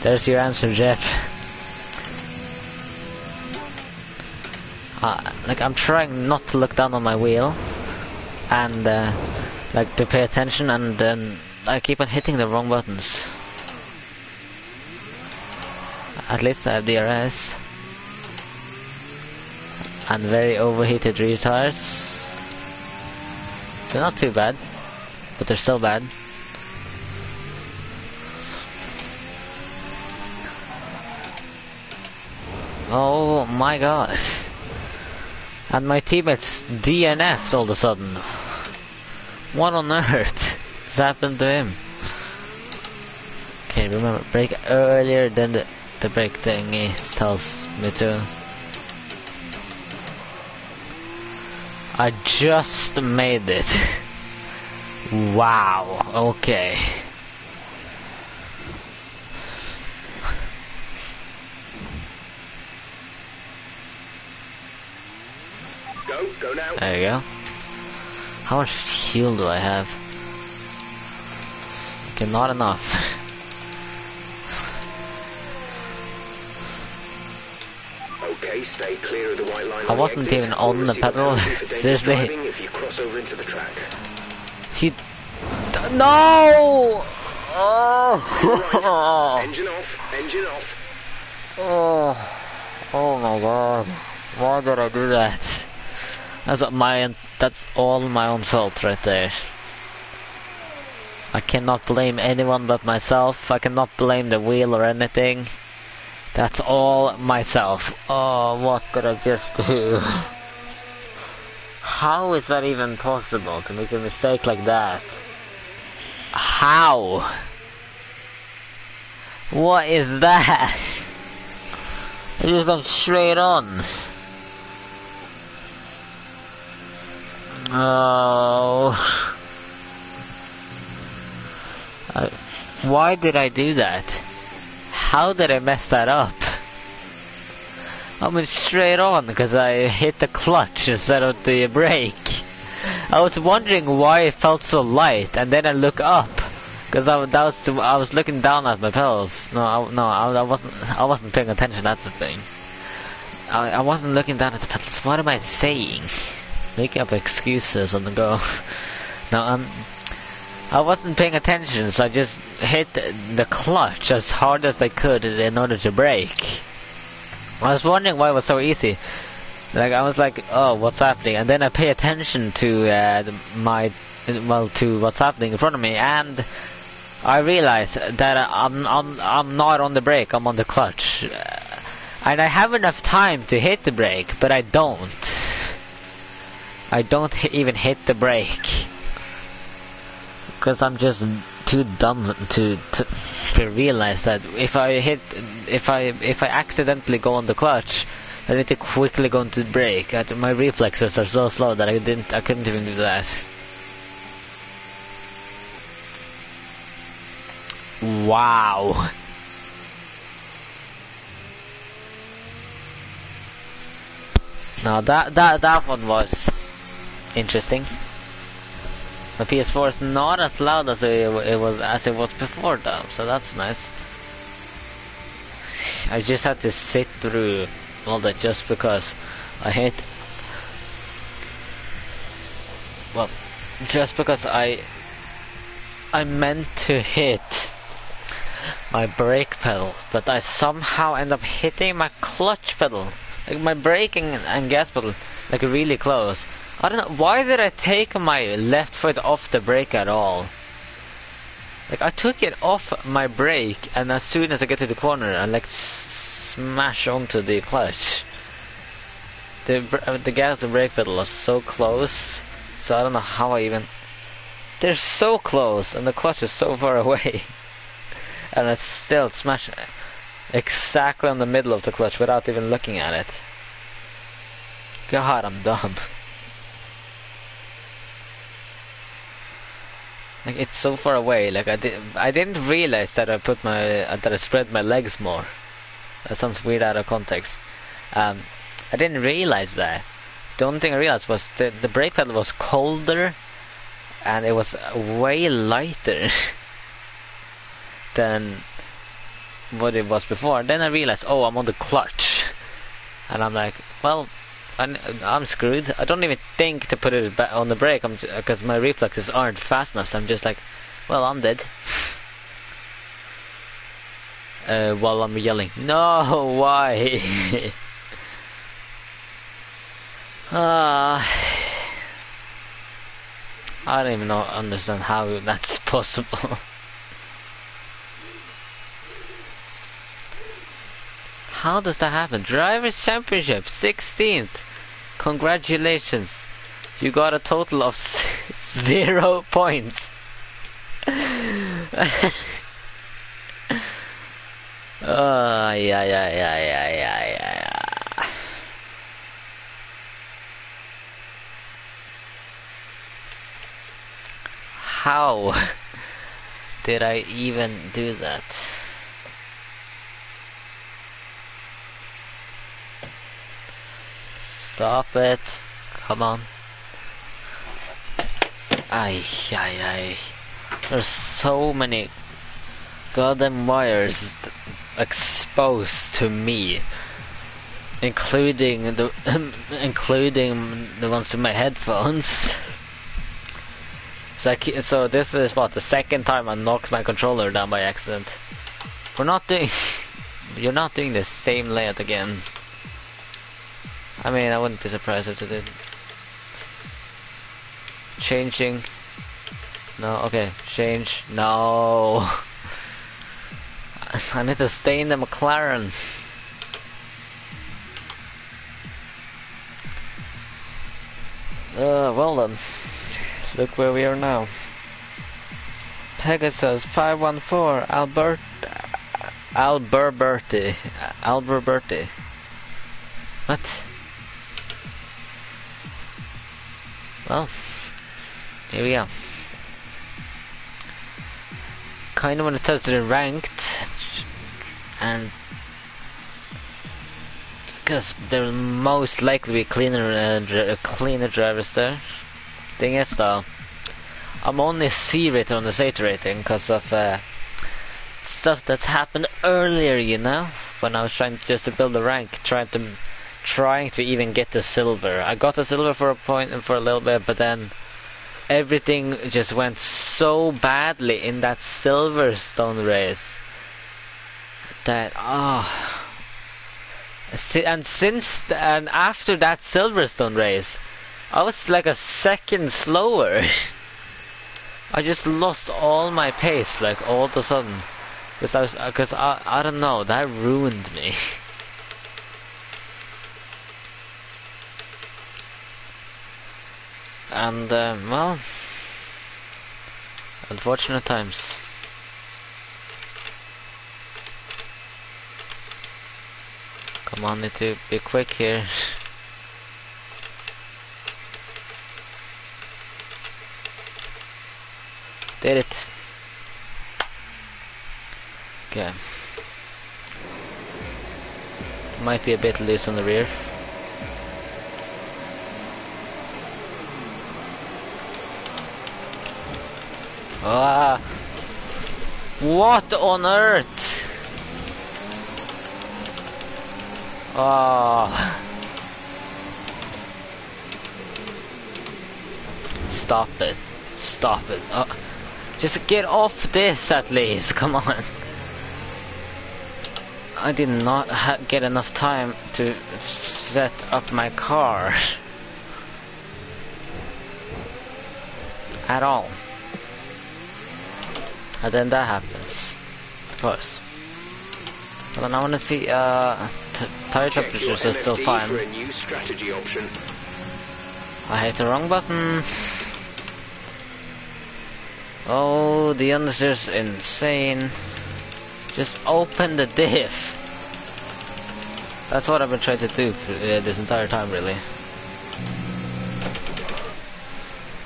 There's your answer, Jeff. Like, I'm trying not to look down on my wheel and like to pay attention, and then I keep on hitting the wrong buttons. At least I have DRS and very overheated rear tires. They're not too bad, but they're still bad. Oh my god. And my teammates DNF'd all of a sudden. What on earth has happened to him? Okay, remember, break earlier than the break thingy tells me to. I just made it. Wow, okay. Go now. There you go. How much fuel do I have? Okay, not enough. Okay, stay clear of the white line. I wasn't even on the pedal. Seriously. If you cross over into the track. He... No! Right. Oh! Engine off. Engine off. Oh my god. Why did I do that? That's all my own fault right there. I cannot blame anyone but myself. I cannot blame the wheel or anything. That's all myself. Oh, what did I just do? How is that even possible to make a mistake like that? How? What is that? I just went straight on. Oh. Why did I do that? How did I mess that up? I went straight on because I hit the clutch instead of the brake. I was wondering why it felt so light, and then I look up because I was looking down at my pedals. I wasn't paying attention. That's the thing. I wasn't looking down at the pedals. What am I saying? Making up excuses on the go. No, I wasn't paying attention, so I just hit the clutch as hard as I could in order to brake. I was wondering why it was so easy. Like, I was like, oh, what's happening? And then I pay attention to to what's happening in front of me, and I realized that I'm not on the brake. I'm on the clutch, and I have enough time to hit the brake, but I don't. I don't even hit the brake because I'm just too dumb to realize that if I accidentally go on the clutch, I need to quickly go into the brake. My reflexes are so slow that I couldn't even do that. Wow. Now that one was interesting. My PS4 is not as loud as it was before though, so that's nice. I just had to sit through all that just because just because I meant to hit my brake pedal, but I somehow end up hitting my clutch pedal, like my braking and gas pedal, like really close. I don't know, why did I take my left foot off the brake at all? Like, I took it off my brake, and as soon as I get to the corner, I like smash onto the clutch. The gas and brake pedal are so close, so I don't know how I even... They're so close, and the clutch is so far away. And I still smash exactly on the middle of the clutch without even looking at it. God, I'm dumb. Like, it's so far away. Like, I didn't realize that I spread my legs more. That sounds weird out of context. I didn't realize that. The only thing I realized was the brake pedal was colder, and it was way lighter than what it was before. And then I realized, oh, I'm on the clutch, and I'm like, well, I'm screwed. I don't even think to put it back on the brake because my reflexes aren't fast enough, so I'm just like, well, I'm dead. While I'm yelling, no, why? I don't even understand how that's possible. How does that happen? Drivers' Championship, 16th. Congratulations. You got a total of 0 points. Yeah. How did I even do that? Stop it. Come on. Ay. There's so many goddamn wires exposed to me, including the ones in my headphones. So this is what, the second time I knocked my controller down by accident. You're not doing the same layout again. I mean, I wouldn't be surprised if they did. Changing. No, okay, change. No. I need to stay in the McLaren. Well then. Look where we are now. Pegasus 514 Alberberti. What? Well, here we go. Kinda want to test the ranked, and because there will most likely be cleaner drivers there. Thing is though, I'm only C rated on the Zeta rating because of stuff that's happened earlier, you know, when I was trying just to build a rank, trying to even get the silver. I got the silver for a point and for a little bit, but then everything just went so badly in that Silverstone race that and after that Silverstone race, I was like a second slower. I just lost all my pace, like all of a sudden, because I don't know, that ruined me. And well, unfortunate times. Come on, need to be quick here. Did it. Okay. Might be a bit loose on the rear. Ah! What on earth? Ah! Stop it! Stop it! Just get off this at least. Come on. I did not get enough time to set up my car at all. And then that happens. Of course. But then I want to see tire temperatures are still fine. For a new strategy option. I hit the wrong button. Oh, the understeer's insane. Just open the diff. That's what I've been trying to do for, this entire time, really.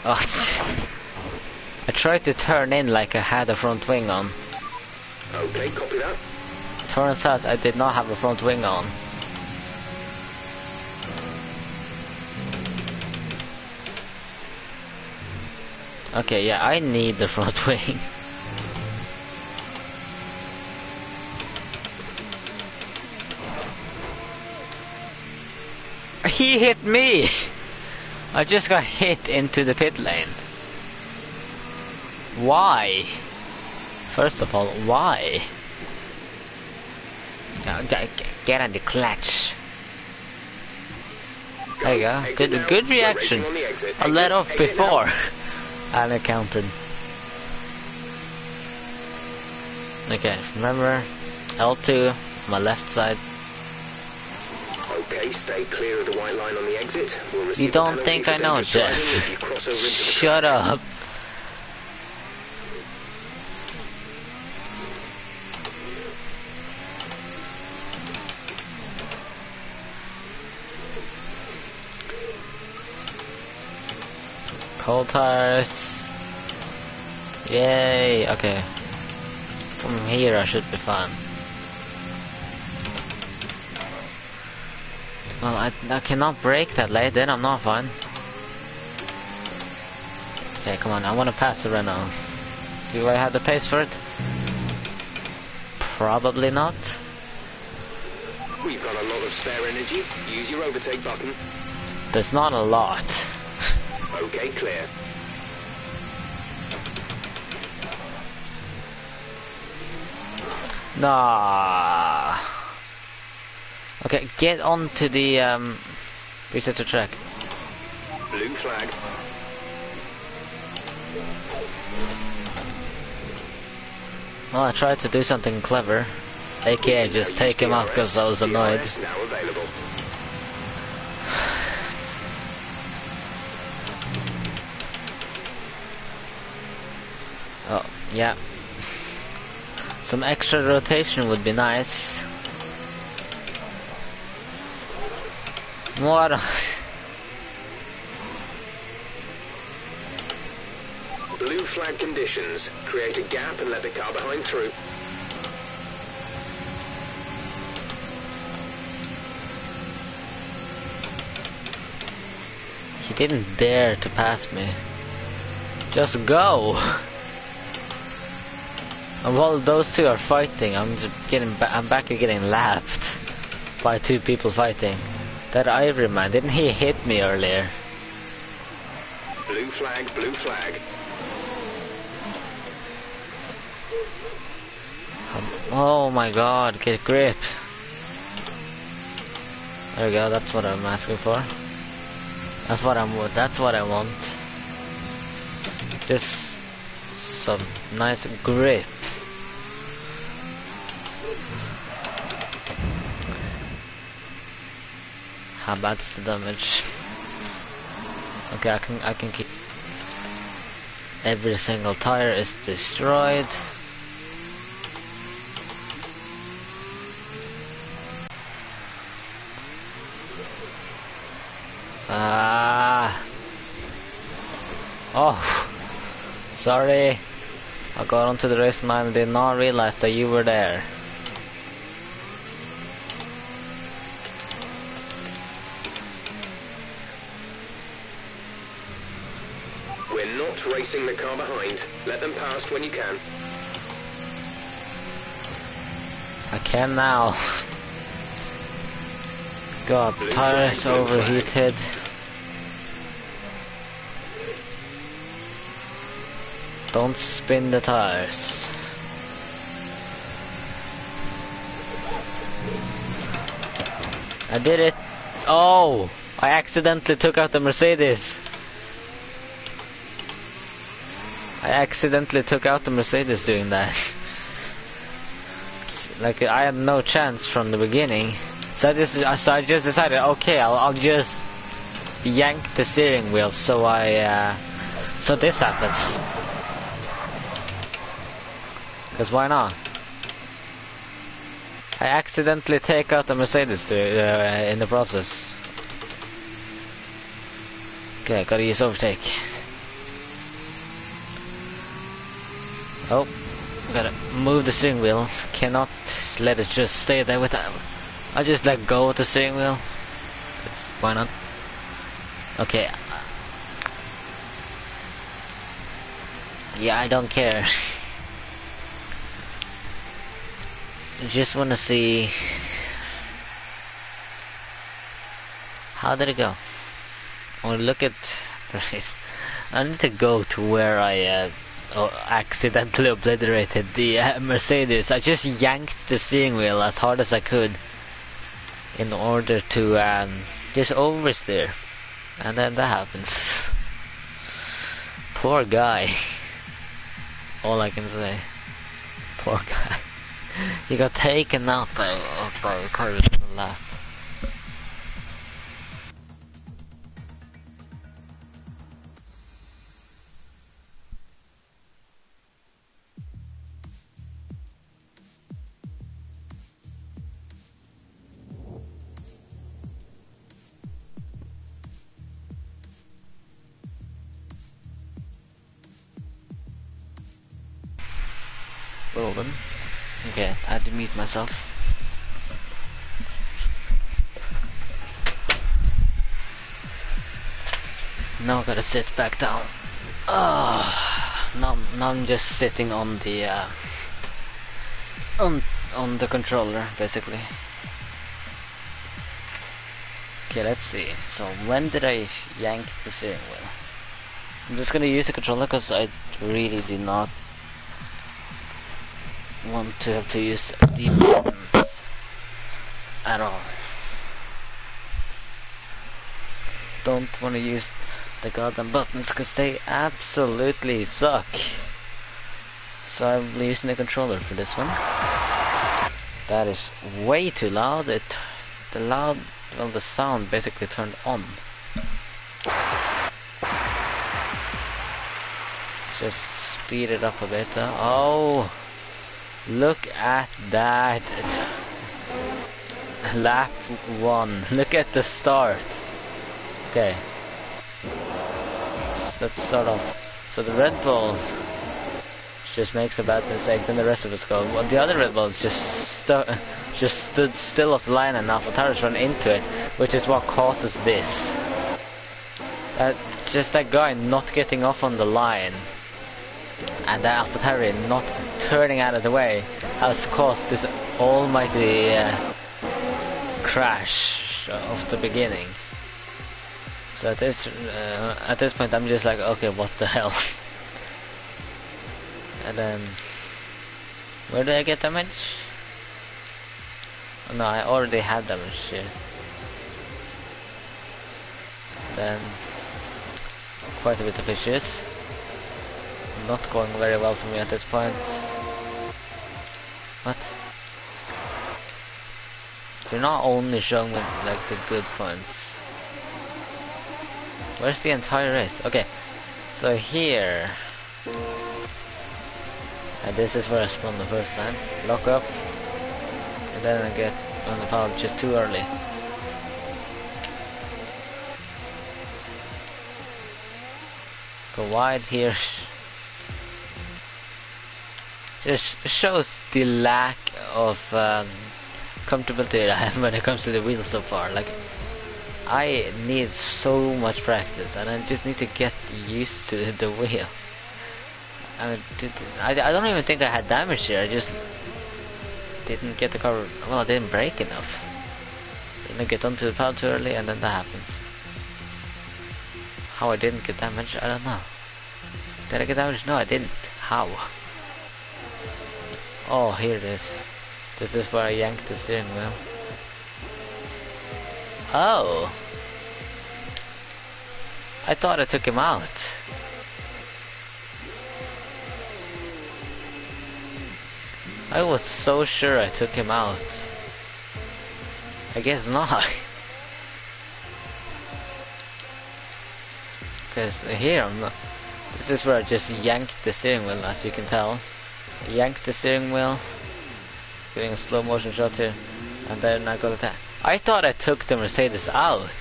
Oh, I tried to turn in like I had a front wing on. Okay, copy that. Turns out I did not have a front wing on. Okay, yeah, I need the front wing. He hit me! I just got hit into the pit lane. Why? First of all, why? Get on the clutch. There you go. Good reaction. I let off before. And it counted. Okay, remember L2, my left side. Okay, stay clear of the white line on the exit. We'll receive You don't a penalty think for I know, dangerous Jeff? driving if you cross over into the Shut track. up. Cold tires. Yay, okay. From here I should be fine. Well, I cannot brake that late, then I'm not fine. Okay, come on, I want to pass the Renault. Do I have the pace for it? Probably not. We've got a lot of spare energy. Use your overtake button. There's not a lot. Okay, clear. Nah. Okay, get onto the reset the track. Blue flag. Well, I tried to do something clever, aka just take him out because I was annoyed. DRS now available. Oh, yeah. Some extra rotation would be nice. What? Blue flag conditions. Create a gap and let the car behind through. He didn't dare to pass me. Just go! And while those two are fighting, I'm back here getting laughed by two people fighting. That Ivory man, didn't he hit me earlier? Blue flag, blue flag. Oh my god, get grip. There we go, that's what I'm asking for. That's what I want. Just some nice grip. How bad's the damage? Okay, I can keep. Every single tire is destroyed. Oh, sorry. I got onto the race line and did not realize that you were there. We're not racing the car behind. Let them past when you can. I can now. God, Blue tires flag, blue flag. overheated. Don't spin the tires. I did it. Oh, I accidentally took out the Mercedes. I accidentally took out the Mercedes doing that. Like, I had no chance from the beginning. So I just decided, okay, I'll just yank the steering wheel so so this happens. Because why not? I accidentally take out the Mercedes in the process. Okay, gotta use overtake. Oh, gotta move the steering wheel. Cannot let it just stay there with that. I just let go of the steering wheel. 'Cause why not? Okay. Yeah, I don't care. I just wanna see. How did it go? I wanna look at the race. I need to go to where I accidentally obliterated the Mercedes. I just yanked the steering wheel as hard as I could in order to just oversteer, and then that happens. Poor guy. All I can say. Poor guy. He got taken out by a car in the lap. Well then. Okay, I had to mute myself. Now I gotta sit back down. Now I'm just sitting on the on the controller basically. Okay, let's see. So when did I yank the steering wheel? I'm just gonna use the controller because I really do not want to have to use the buttons at all. Don't want to use the goddamn buttons because they absolutely suck. So I'm using the controller for this one. That is way too loud. The sound basically turned on. Just speed it up a bit. Oh, look at that. Lap 1. Look at the start. Okay. Let's start off. So the Red Bull just makes a bad mistake, then the rest of us go. Well, the other Red Bulls just stood still off the line and AlphaTauri's run into it, which is what causes this. Just that guy not getting off on the line and that AlphaTauri not turning out of the way has caused this almighty crash of the beginning. So at this point I'm just like, okay, what the hell? And then where did I get damage? Oh, no, I already had damage here. Then quite a bit of issues. Not going very well for me at this point. What? You're not only showing me like the good points. Where's the entire race? Okay, so here. And this is where I spun the first time. Lock up. And then I get on the power just too early. Go wide here. Just shows the lack of comfortability I have when it comes to the wheels so far. Like, I need so much practice and I just need to get used to the wheel. I don't even think I had damage here. I just didn't get the car. Well, I didn't brake enough. Didn't get onto the pad too early, and then that happens. How I didn't get damage, I don't know. Did I get damage? No, I didn't. How? Oh, here it is. This is where I yanked the steering wheel. Oh! I thought I took him out. I was so sure I took him out. I guess not. Because here I'm not. This is where I just yanked the steering wheel, as you can tell. I yanked the steering wheel. Getting a slow motion shot here. And then I got that. I thought I took the Mercedes out.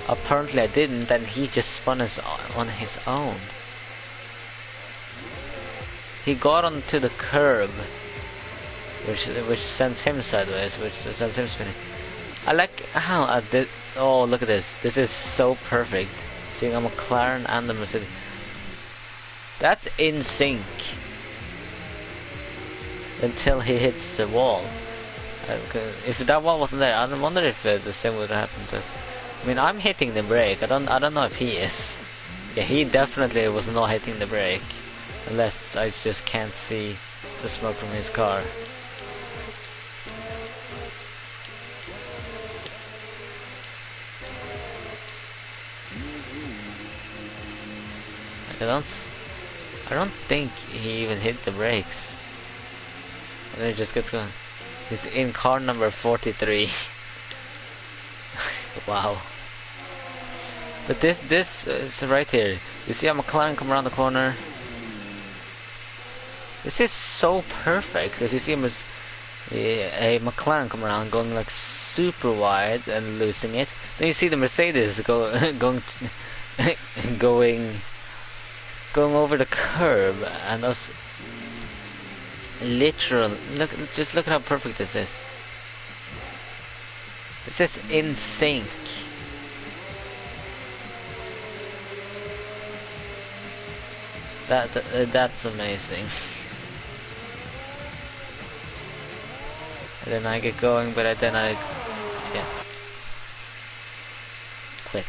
Apparently I didn't, and he just spun on his own. He got onto the curb, which sends him sideways, which sends him spinning. I like how I did. Oh, look at this. This is so perfect. Seeing a McLaren and the Mercedes. That's in sync. Until he hits the wall. If that wall wasn't there, I wonder if the same would have happened to us. I mean, I'm hitting the brake. I don't know if he is. Yeah, he definitely was not hitting the brake, unless I just can't see the smoke from his car. Like, I don't think he even hit the brakes. And then he just gets going. He's in car number 43. Wow. But this is right here. You see a McLaren come around the corner. This is so perfect because you see him as a McLaren come around going like super wide and losing it. Then you see the Mercedes going over the curb and us Literal. Just look at how perfect this is. This is in sync. That's amazing. And then I get going, but then I quit.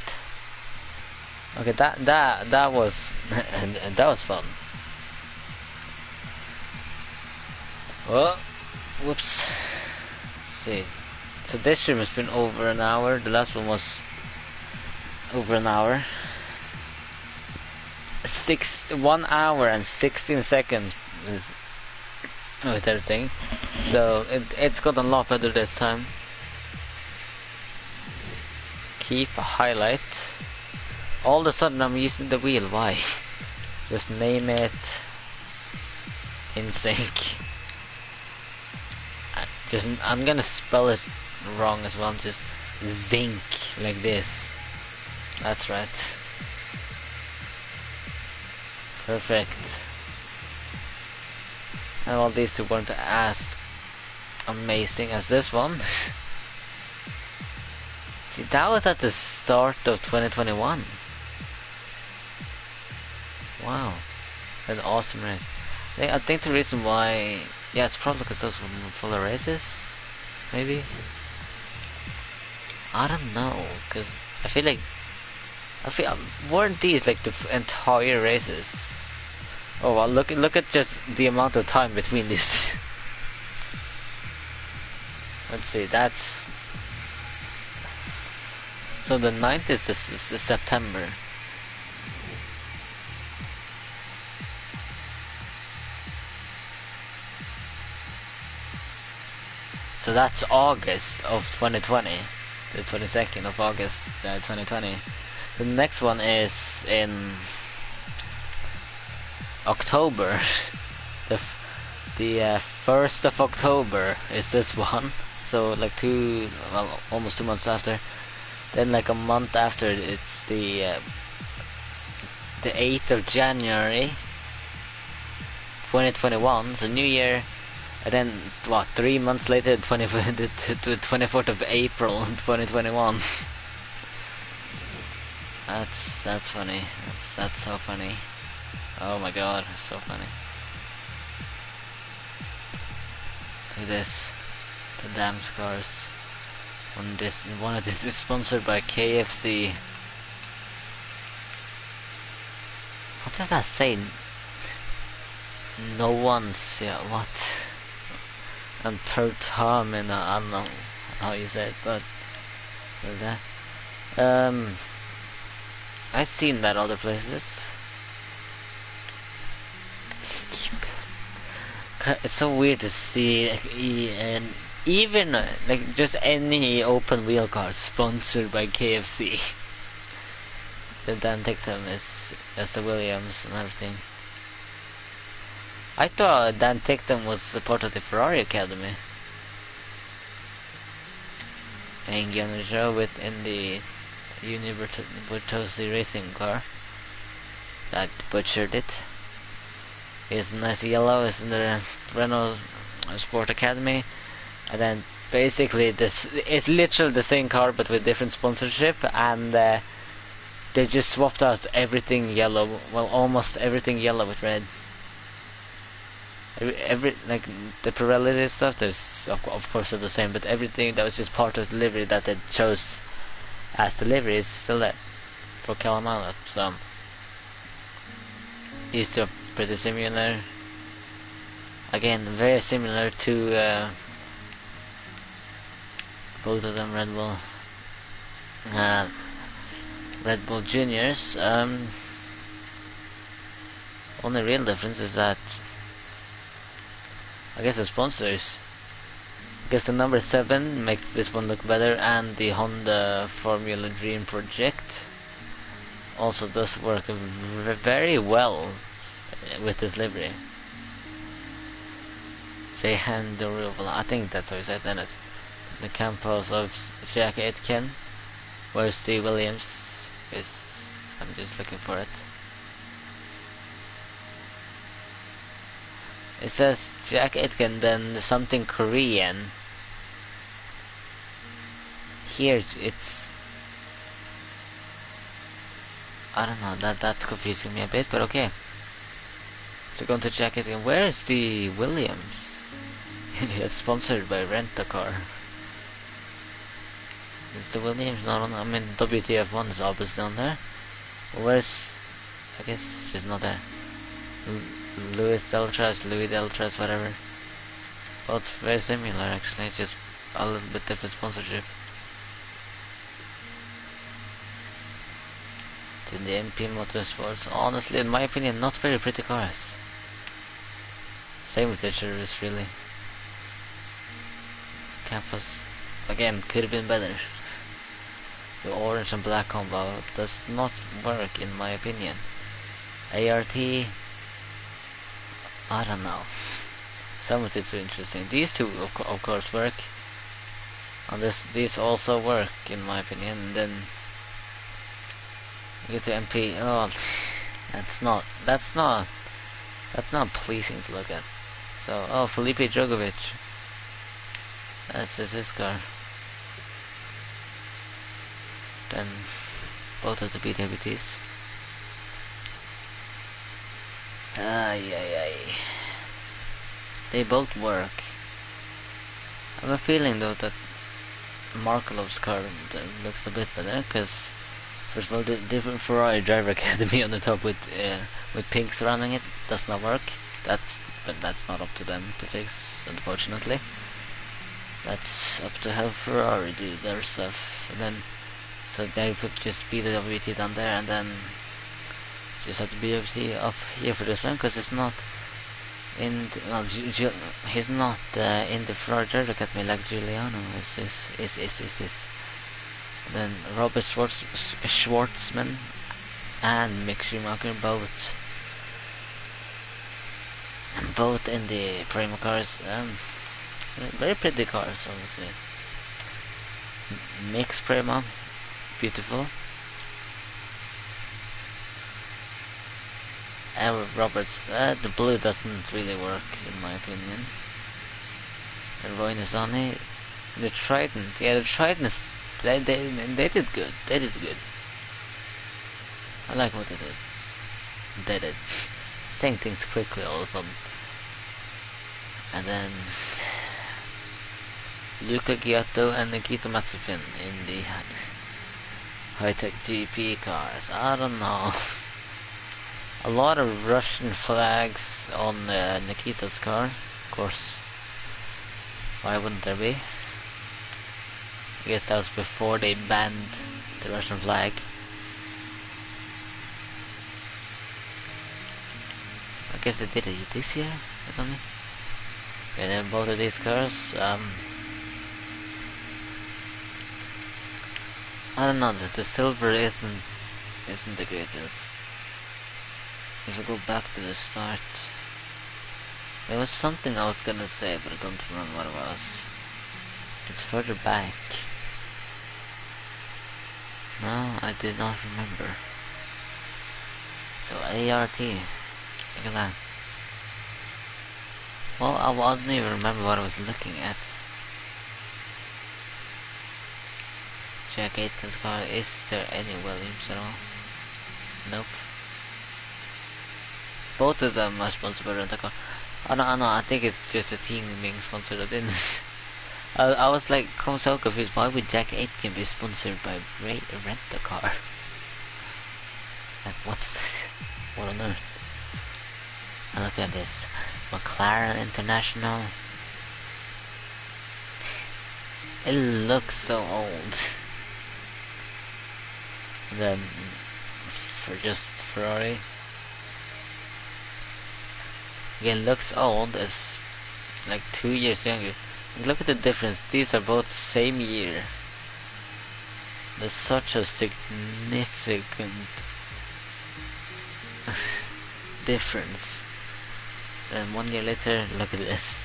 Okay, that was that was fun. Oh, whoops. Let's see. So this stream has been over an hour. The last one was over an hour. 1 hour and 16 seconds is with everything. So it's gotten a lot better this time. Keep a highlight. All of a sudden I'm using the wheel. Why? Just name it in sync. I'm gonna spell it wrong as well. Just zinc like this. That's right. Perfect. And all these weren't as amazing as this one. See, that was at the start of 2021. Wow, an awesome race. I think the reason why, yeah, it's probably because those were full of races, maybe. I don't know, because I feel weren't these like the entire races? Oh well, look at just the amount of time between these. Let's see, that's so the 9th is this is September. So that's August of 2020, the 22nd of August 2020. The next one is in October. the 1st of October is this one. So like almost 2 months after. Then like a month after, it's the 8th of January 2021. So New Year. And then, 3 months later, 24th of April 2021. That's funny. That's so funny. Oh my god, so funny. Look at this. The damn scars. One of this is sponsored by KFC. What does that say? No one's, yeah, what? And per time, and I don't know how you say it, but that. I've seen that other places. It's so weird to see, and even like just any open wheel car sponsored by KFC. The Dan Tictum is the Williams and everything. I thought Dan Tictum was a part of the Ferrari Academy. And on the show within the Virtuosi racing car. That butchered it. It's nice yellow, it's in the Renault Sport Academy. And then basically it's literally the same car but with different sponsorship, and they just swapped out everything yellow. Well, almost everything yellow with red. Every like the Pirelli stuff, there's of course are the same, but everything that was just part of the livery that they chose as the livery is still there for Kalamala. So these two are pretty similar. Again, very similar to both of them, Red Bull Juniors. Only real difference is that I guess the sponsors. I guess the number 7 makes this one look better, and the Honda Formula Dream Project also does work very well with this livery. Jehan Durable, I think that's how you say it. Then it's the Campos of Jack Aitken. Where's the Williams? I'm just looking for it. It says Jack Aitken, then something Korean. Here it's, I don't know, that's confusing me a bit, but okay. So going to Jack Aitken. Where is the Williams? It's sponsored by Rent a Car. Is the Williams not on? I mean, WTF1 is obviously on there. Where's, I guess she's not there. Louis Deltras, Louis Deltras, whatever. Both very similar actually, just a little bit different sponsorship. To the MP Motorsports, honestly, in my opinion, not very pretty cars. Same with the Cherries, really. Campus, again, could have been better. The orange and black combo does not work in my opinion. ART, I don't know. Some of it's interesting. These two of course work. And these also work in my opinion. And then you get to MP. Oh, that's not pleasing to look at. So, oh, Felipe Drogovic. That's his car. Then both of the BWTs. Ay. They both work. I have a feeling though that Markolov's car looks a bit better, because first of all, the different Ferrari driver academy on the top with pink surrounding it does not work. But that's not up to them to fix, unfortunately. That's up to how Ferrari do their stuff. And then, so they put just BWT down there, and then just have the BWT up here for this one, because it's not in the, well, he's not in the Ferrari driver academy like Giuliano is. Then Robert Schwartzman and Mick Schumacher both in the Prima cars. Very pretty cars, honestly. Mick's Prima, beautiful. And Roberts, the blue doesn't really work in my opinion. The Roinezani, the Trident, yeah, the Trident is, they did good. They did good. I like what they did. They did. Saying things quickly all of a sudden. And then Luca Giotto and Nikita Mazepin in the high-tech GP cars. I don't know. A lot of Russian flags on Nikita's car, of course. Why wouldn't there be? I guess that was before they banned the Russian flag. I guess they did it this year, or something. And then both of these cars, I don't know. The silver isn't the greatest. If I go back to the start, there was something I was gonna say, but I don't remember what it was. It's further back. No, I did not remember. So ART, look at that. Well, I don't even remember what I was looking at. Jack Aitken's car. Is there any Williams at all? Nope. Both of them are sponsored by Rent-A-Car. I know, I think it's just a team being sponsored. I didn't. I was like, so confused. Why would Jack Aitken be sponsored by Rent-A-Car? Like, what on earth? And look at this. McLaren International. It looks so old. Then, for just Ferrari. Again, looks old as like 2 years younger. Look at the difference. These are both same year. There's such a significant difference. And 1 year later, look at this.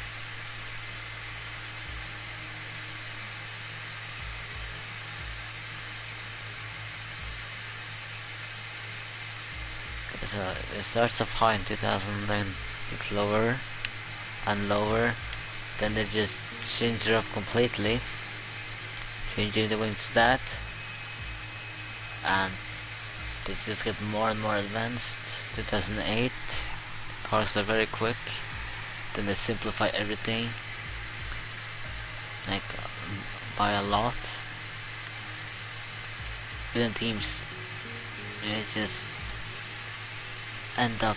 So it starts off high in 2000, then it's lower. and lower, then they just change it up completely, changing the wings to that, and they just get more and more advanced. 2008, cars are very quick, then they simplify everything, like by a lot. Then teams, they just end up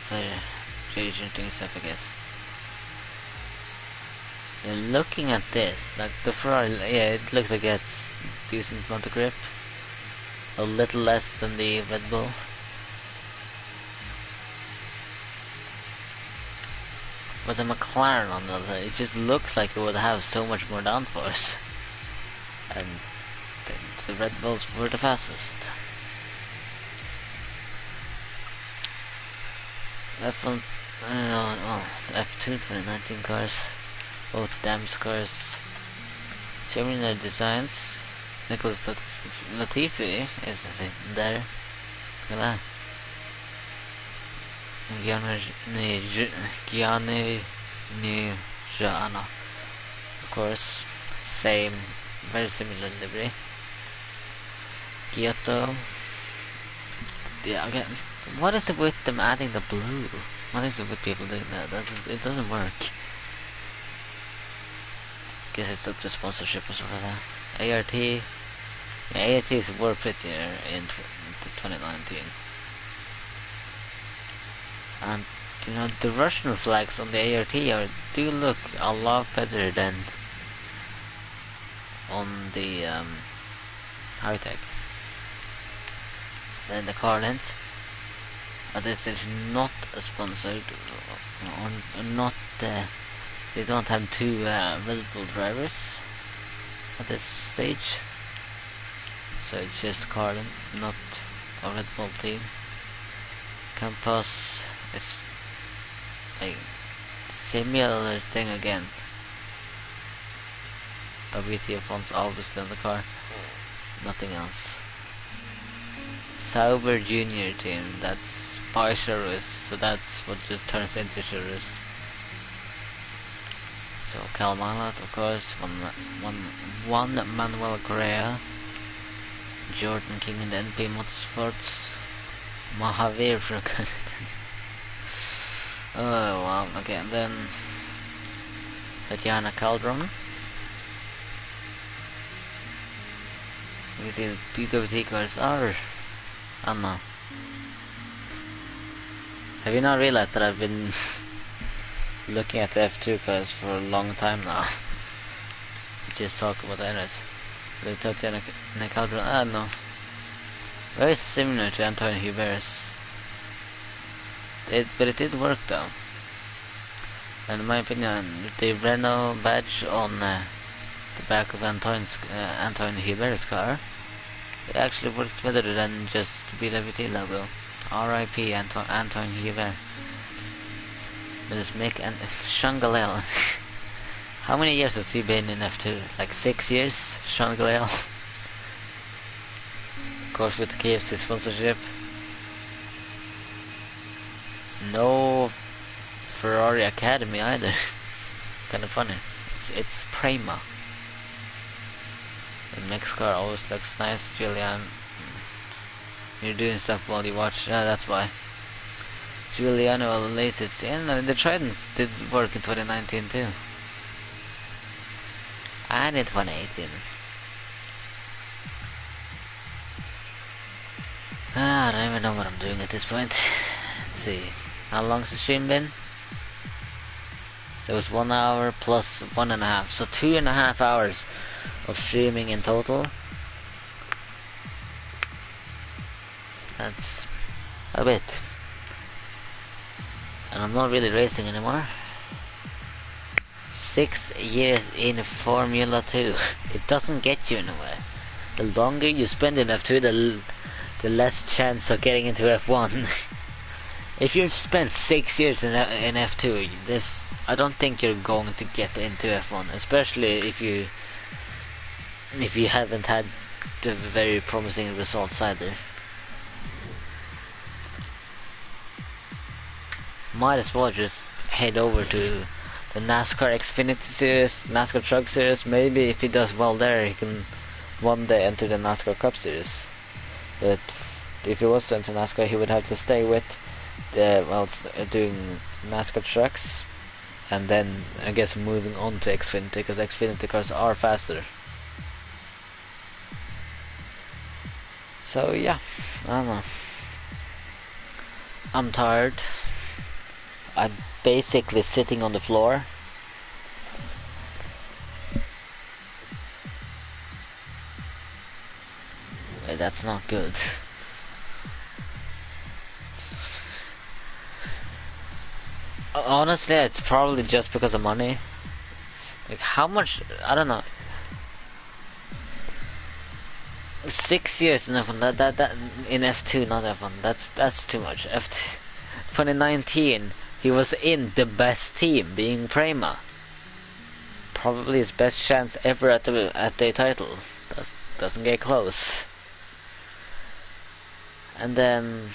changing things up, I guess. And looking at this, like the Ferrari, yeah, it looks like it's decent amount of grip, a little less than the Red Bull. But the McLaren on the other, it just looks like it would have so much more downforce, and the Red Bulls were the fastest. F1, F2 2019 cars, both damaged cars, similar designs. Nicholas Latifi is there. Look at that. Gianni Nijana, of course, same, very similar livery. Kyoto. Yeah, again, what is it with them adding the blue? What is it with people doing that? It doesn't work. Guess it's up to sponsorship or something like that. ART. Yeah, ARTs were prettier in 2019. And you know, the Russian flags on the ART do look a lot better than on the high-tech. Then the car length. This is not sponsored, or not. They don't have two Red Bull drivers at this stage, so it's just Carlin, not a Red Bull team. Campus is a similar thing again. WTF one's obviously on the car, nothing else. Sauber Junior team, that's by Charus, so that's what just turns into Charus. So Cal Malat, of course, one Manuel Correa, Jordan King in the NP Motorsports, Mahavir for oh well, okay, and then Tatiana Calderon. You can see the BWT cars are, I don't know. Have you not realized that I've been looking at the F2 cars for a long time now? Just talk about the others. So the Tatiana Calderon, I don't know. Very similar to Antonio Huber's. But it did work though. And in my opinion, the Renault badge on the back of Antonio Huber's car, it actually works better than just the BWT logo. R.I.P. Anton Huber. But it's Mick and Sean Galel. How many years has he been in F2? Like 6 years? Sean Galel. Of course, with the KFC sponsorship. No Ferrari Academy either. Kind of funny. It's Prima. The Mick's car always looks nice. Julian, you're doing stuff while you watch. Yeah, that's why. Giuliano Laces, and the Tridents did work in 2019 too. And in 2018. I don't even know what I'm doing at this point. Let's see. How long's the stream been? So it was 1 hour plus 1.5. So 2.5 hours of streaming in total. That's a bit. And I'm not really racing anymore. 6 years in Formula 2. It doesn't get you anywhere. The longer you spend in F2, the less chance of getting into F1. If you've spent 6 years in F2, I don't think you're going to get into F1, especially if you haven't had the very promising results either. Might as well just head over to the NASCAR Xfinity Series, NASCAR Truck Series. Maybe if he does well there, he can one day enter the NASCAR Cup Series. But if he was to enter NASCAR, he would have to stay with doing NASCAR trucks, and then I guess moving on to Xfinity, because Xfinity cars are faster. So yeah, I don't know. I'm tired. I'm basically sitting on the floor. That's not good. Honestly, it's probably just because of money. Like how much? I don't know. 6 years in F1. That in F2, not F1. That's too much. F2. 2019, he was in the best team, being Prema. Probably his best chance ever at the title. Doesn't get close. And then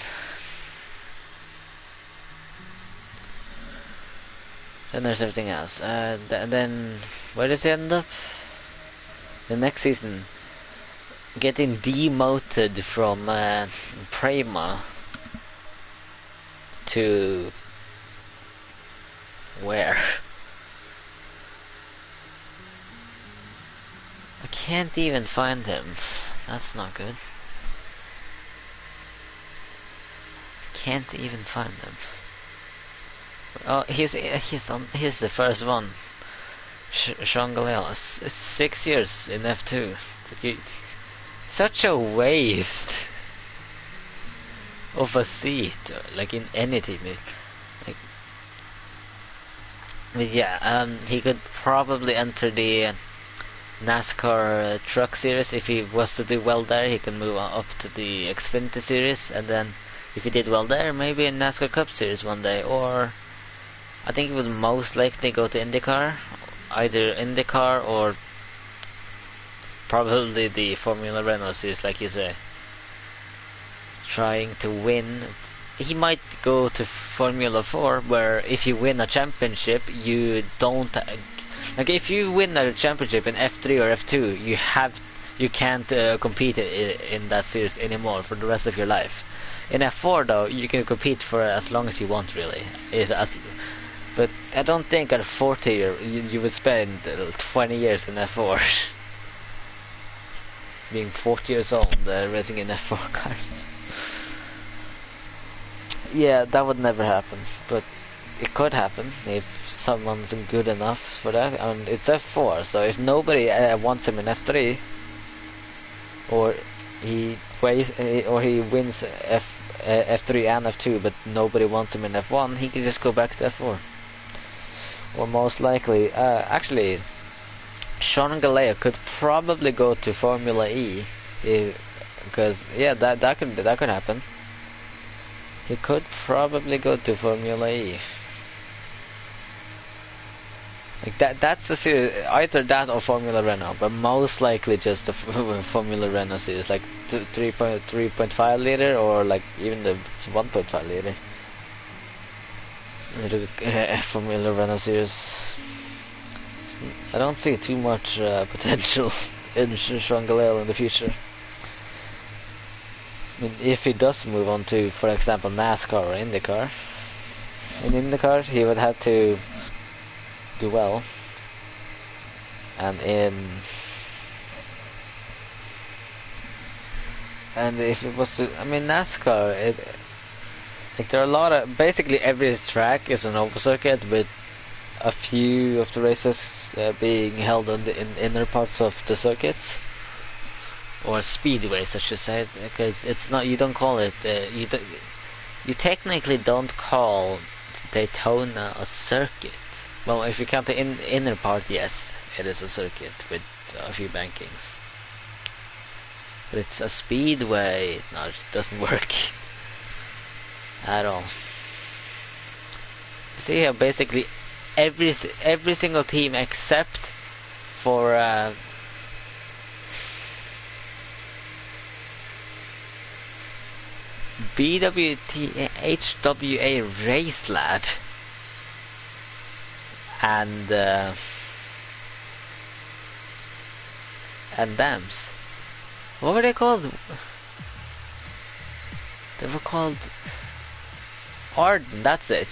there's everything else. Then where does he end up? The next season, getting demoted from Prema to where? I can't even find him. That's not good. Can't even find him. Oh, he's the first one. Sean Galea, 6 years in F2. Such a waste of a seat, like in any team. But yeah, he could probably enter the NASCAR Truck Series. If he was to do well there, he can move on up to the Xfinity Series, and then if he did well there, maybe in NASCAR Cup Series one day, or I think he would most likely go to IndyCar, either IndyCar or probably the Formula Renault Series, like you say. Trying to win. He might go to Formula 4, where if you win a championship, you don't... Like, if you win a championship in F3 or F2, you can't compete in that series anymore for the rest of your life. In F4, though, you can compete for as long as you want, really. But I don't think at 40 you would spend 20 years in F4. Being 40 years old, racing in F4 cars. Yeah, that would never happen, but it could happen if someone's good enough for that. And it's F4, so if nobody wants him in F3, or he wins F3 and F2, but nobody wants him in F1, he can just go back to F4. Or most likely, actually, Sean Galea could probably go to Formula E, because yeah, that could happen. He could probably go to Formula E. Like that's the series, either that or Formula Renault, but most likely just the Formula Renault series, like 3.5 liter, or like even the 1.5 liter. Formula Renault series. I don't see too much potential in Sean Galea in the future. I mean, if he does move on to, for example, NASCAR or IndyCar, in IndyCar he would have to do well, and if it was to, I mean, NASCAR, like there are a lot of, basically every track is an oval circuit, with a few of the races being held on the inner parts of the circuits, or speedways, I should say, because it's not, you don't call it, you technically don't call Daytona a circuit. Well, if you count the inner part, yes, it is a circuit with a few bankings. But it's a speedway. No, it doesn't work at all. You see how basically every single team except for HWA Race Lab and dams. What were they called? They were called Arden, that's it.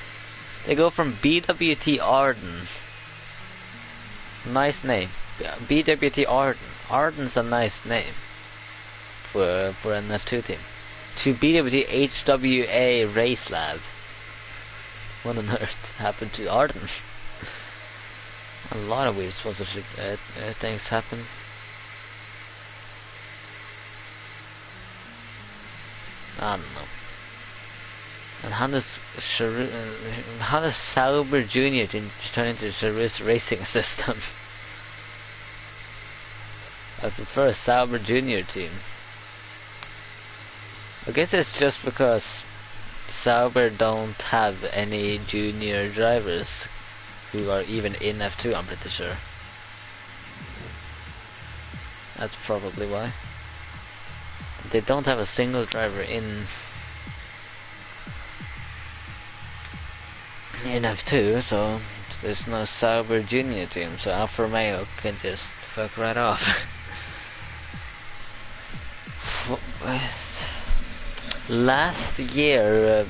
They go from BWT Arden. Nice name. BWT Arden. Arden's a nice name for an F2 team. To BWT HWA Race Lab. What on earth happened to Arden? A lot of weird sponsorship things happen. I don't know. And how does Sauber Junior turn into Charu's racing system? I prefer a Sauber Junior team. I guess it's just because Sauber don't have any junior drivers who are even in F2, I'm pretty sure. That's probably why. They don't have a single driver in F2, so there's no Sauber Junior team, so Alfa Romeo can just fuck right off. Last year,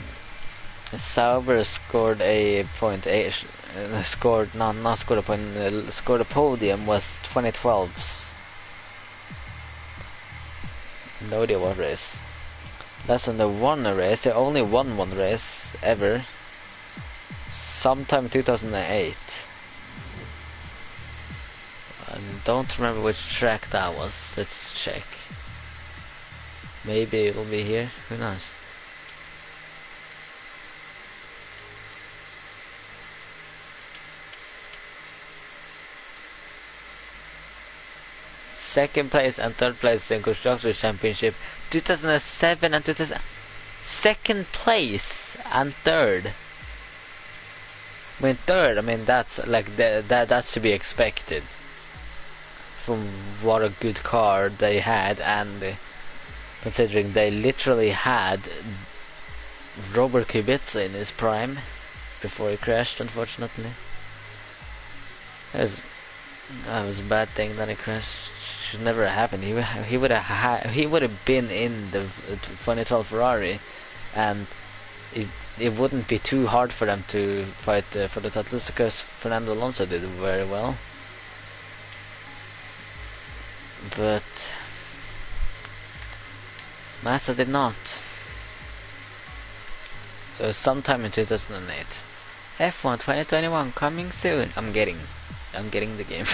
Sauber scored a point. Scored a podium was 2012's. No idea what race. Last time they won a race, they only won one race ever. Sometime 2008. I don't remember which track that was. Let's check. Maybe it will be here. Who knows? Second place and third place in Constructors Championship 2007 and 2000. Second place and third. Third, that's like that's to be expected from what a good car they had, and considering they literally had Robert Kubica in his prime before he crashed, unfortunately. That was a bad thing that he crashed. Should never have happened. He would have been in the 2012 Ferrari, and it wouldn't be too hard for them to fight for the titles, because Fernando Alonso did very well. But Massa did not. So sometime in 2008. F1 2021 coming soon. I'm getting the game.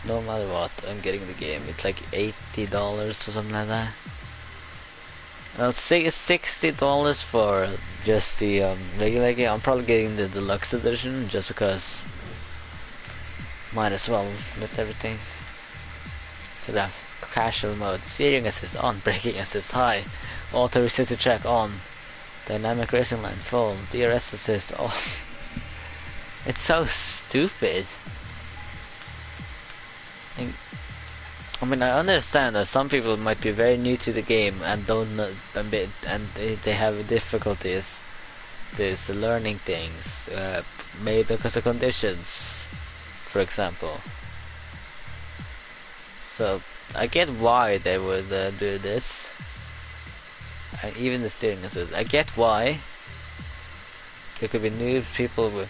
No matter what, I'm getting the game. It's like $80 or something like that. I'll say $60 for just the regular game. I'm probably getting the deluxe edition just because might as well with everything. Could have casual mode, steering assist on, braking assist high, auto reset to track on, dynamic racing line full, DRS assist on. It's so stupid. I understand that some people might be very new to the game and don't know and they have difficulties with learning things, maybe because of conditions, for example. So I get why they would do this, and even the steering assist. I get why. There could be new people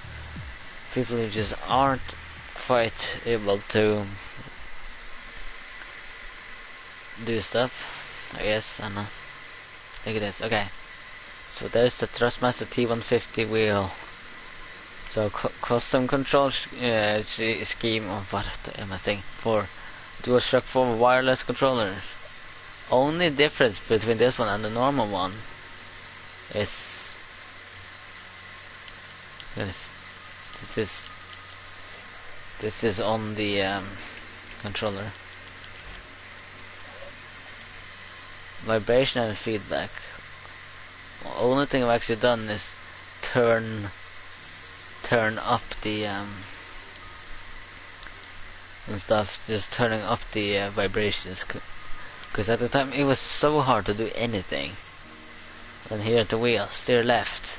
who just aren't quite able to do stuff, I guess. I don't know. Look at this. Okay, so there's the Thrustmaster T150 wheel. So custom control scheme of what am I saying? For DualShock 4 wireless controller. Only difference between this one and the normal one is this is on the controller. Vibration and feedback. The only thing I've actually done is turn up the and stuff, just turning up the vibrations, because at the time it was so hard to do anything. And here at the wheel, steer left.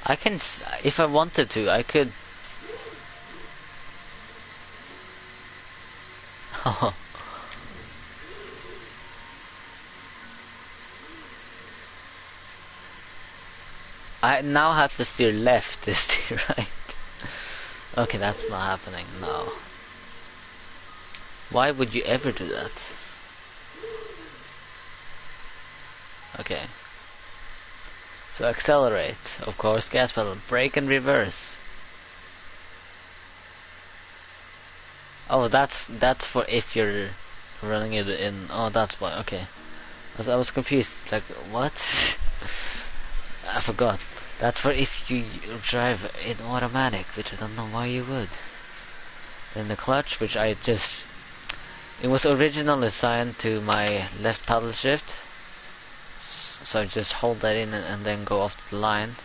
I can, if I wanted to, I could I now have to steer left to steer right. Okay, that's not happening, no. Why would you ever do that? Okay. So accelerate, of course, gas pedal, brake and reverse. Oh, that's for if you're running it in. Oh, that's why. Okay, I was confused. Like what? I forgot. That's for if you drive in automatic, which I don't know why you would. Then the clutch, which it was originally assigned to my left paddle shift. So I just hold that in and then go off the line.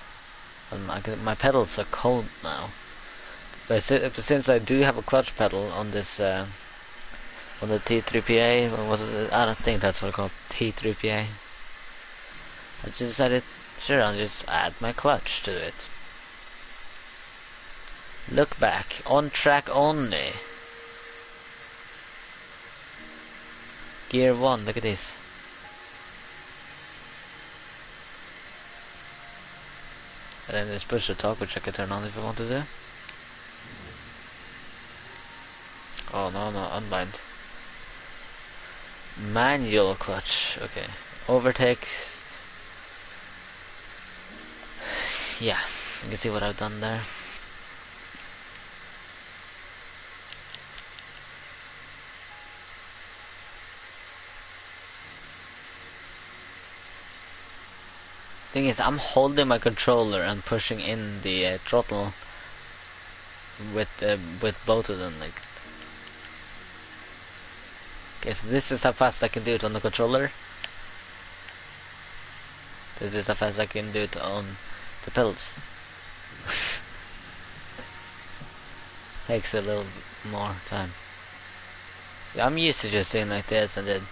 And my pedals are cold now. But since I do have a clutch pedal on this, on the T3PA, or was it? I don't think that's what it's called, T3PA. I just decided, sure, I'll just add my clutch to it. Look back, on track only. Gear 1, look at this. And then there's push to talk, which I can turn on if I want to do. Oh no, unbind. Manual clutch, okay. Overtake. Yeah, you can see what I've done there. Thing is, I'm holding my controller and pushing in the throttle with both of them. Like, okay, so this is how fast I can do it on the controller. This is how fast I can do it on the pedals. Takes a little more time. See, I'm used to just doing like this and then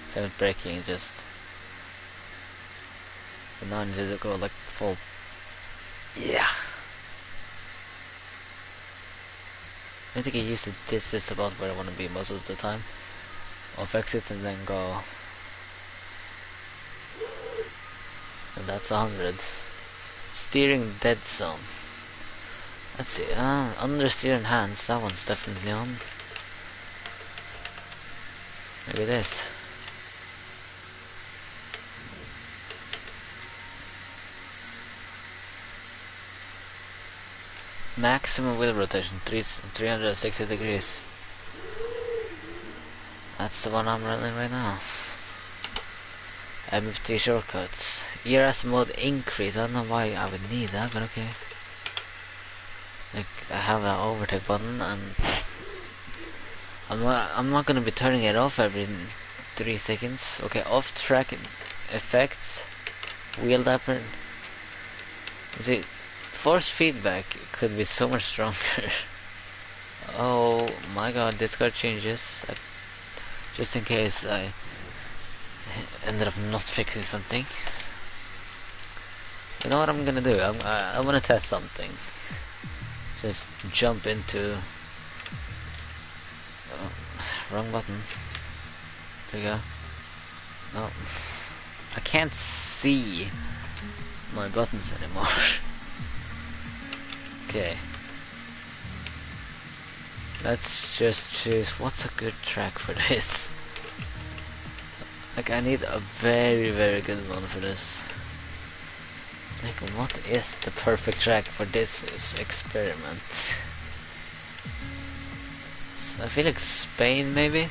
instead of braking, just. And now I need to go like full. Yeah. I think I used to this is about where I want to be most of the time. Off exit and then go. And that's 100. Steering dead zone. Let's see. Understeer enhanced. That one's definitely on. Maybe this. Maximum wheel rotation, 360 degrees. That's the one I'm running right now. MFT shortcuts. ERS mode increase. I don't know why I would need that, but okay. Like, I have an overtake button and I'm not gonna be turning it off every 3 seconds. Okay, off track effects. Wheel dapper. See, force feedback could be so much stronger. Oh my god, this car changes. Just in case I ended up not fixing something. You know what I'm gonna do? I'm gonna test something. Just jump into. Wrong button. There you go. No, I can't see my buttons anymore. Okay. Let's just choose what's a good track for this. Like, I need a very, very good one for this. Like, what is the perfect track for this experiment? I feel like Spain, maybe?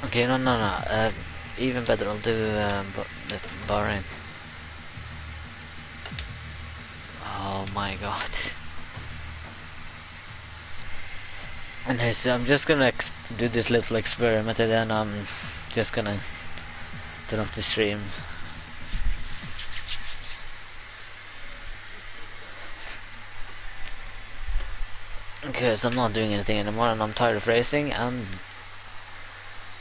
Okay, no. Even better, I'll do Bahrain. Oh my god. And so I'm just gonna do this little experiment and then I'm just gonna turn off the stream. Okay, so I'm not doing anything anymore and I'm tired of racing and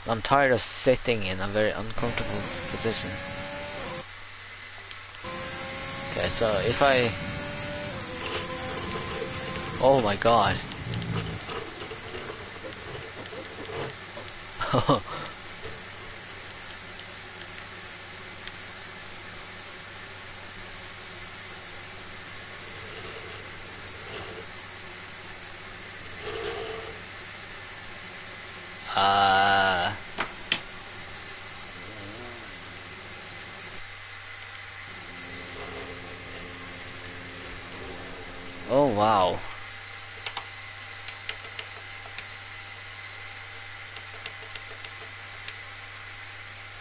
I'm tired of sitting in a very uncomfortable position. Okay, so if I... Oh my god. Oh wow.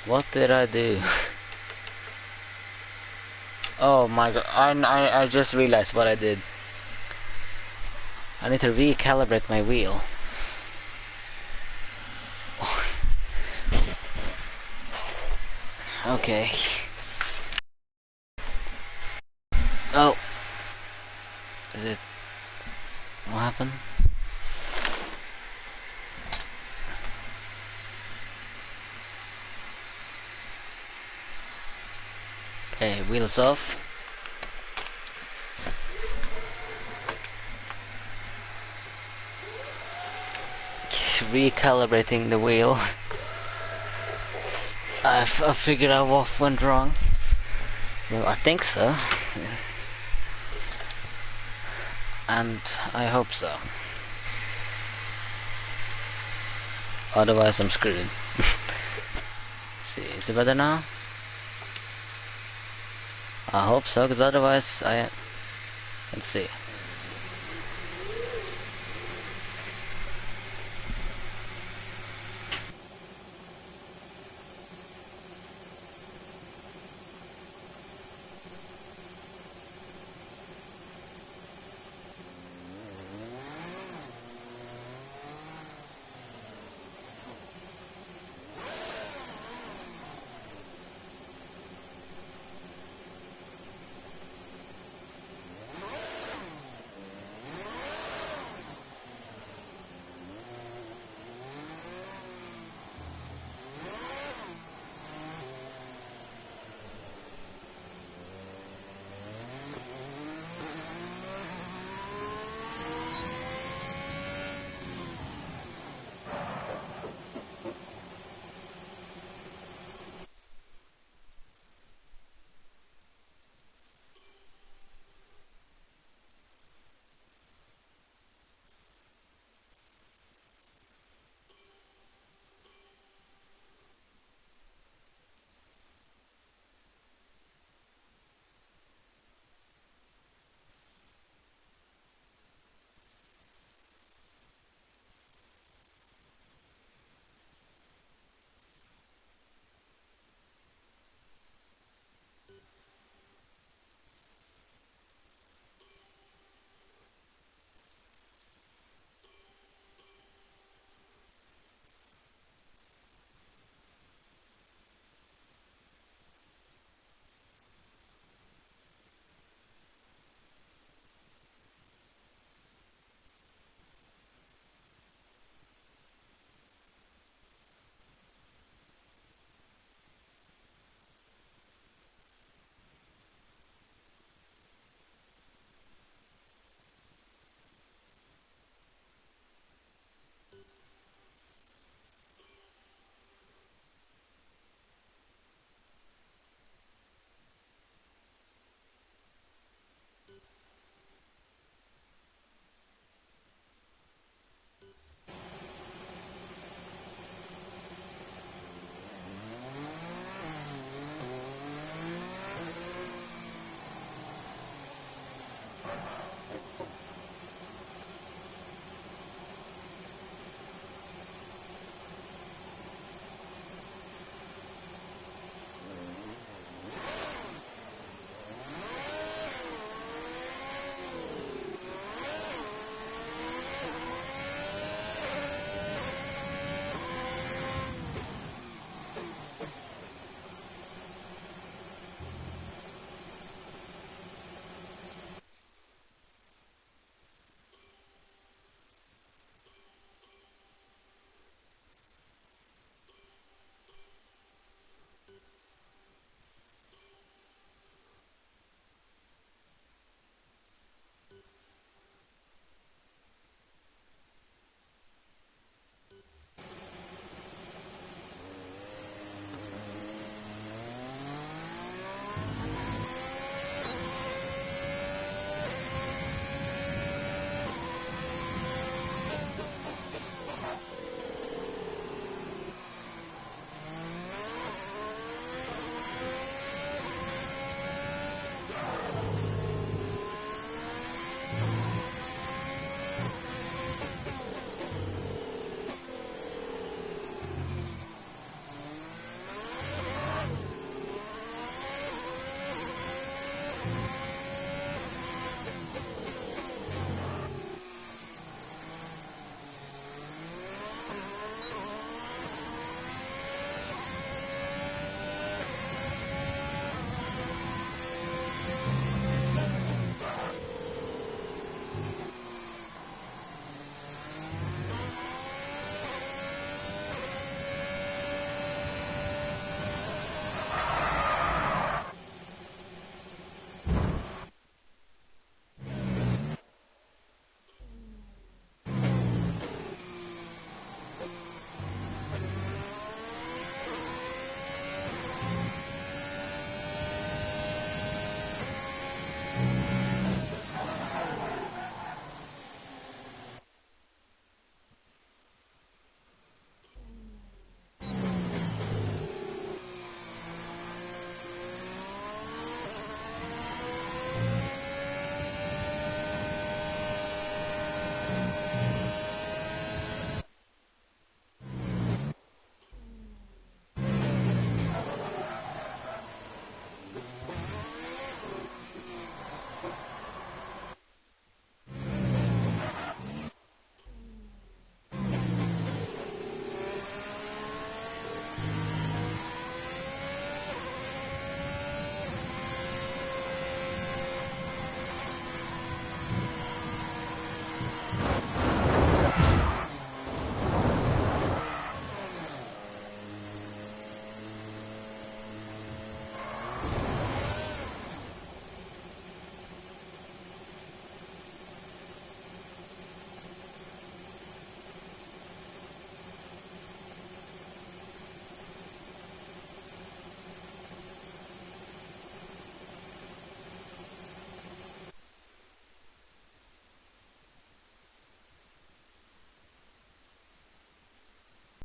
What did I do? Oh my god, I just realized what I did. I need to recalibrate my wheel. Okay. Oh. Is it... What happened? Okay, wheels off. Recalibrating the wheel. I figured out what went wrong. Well, I think so. And I hope so. Otherwise I'm screwed. See, is it better now? I hope so, because otherwise let's see.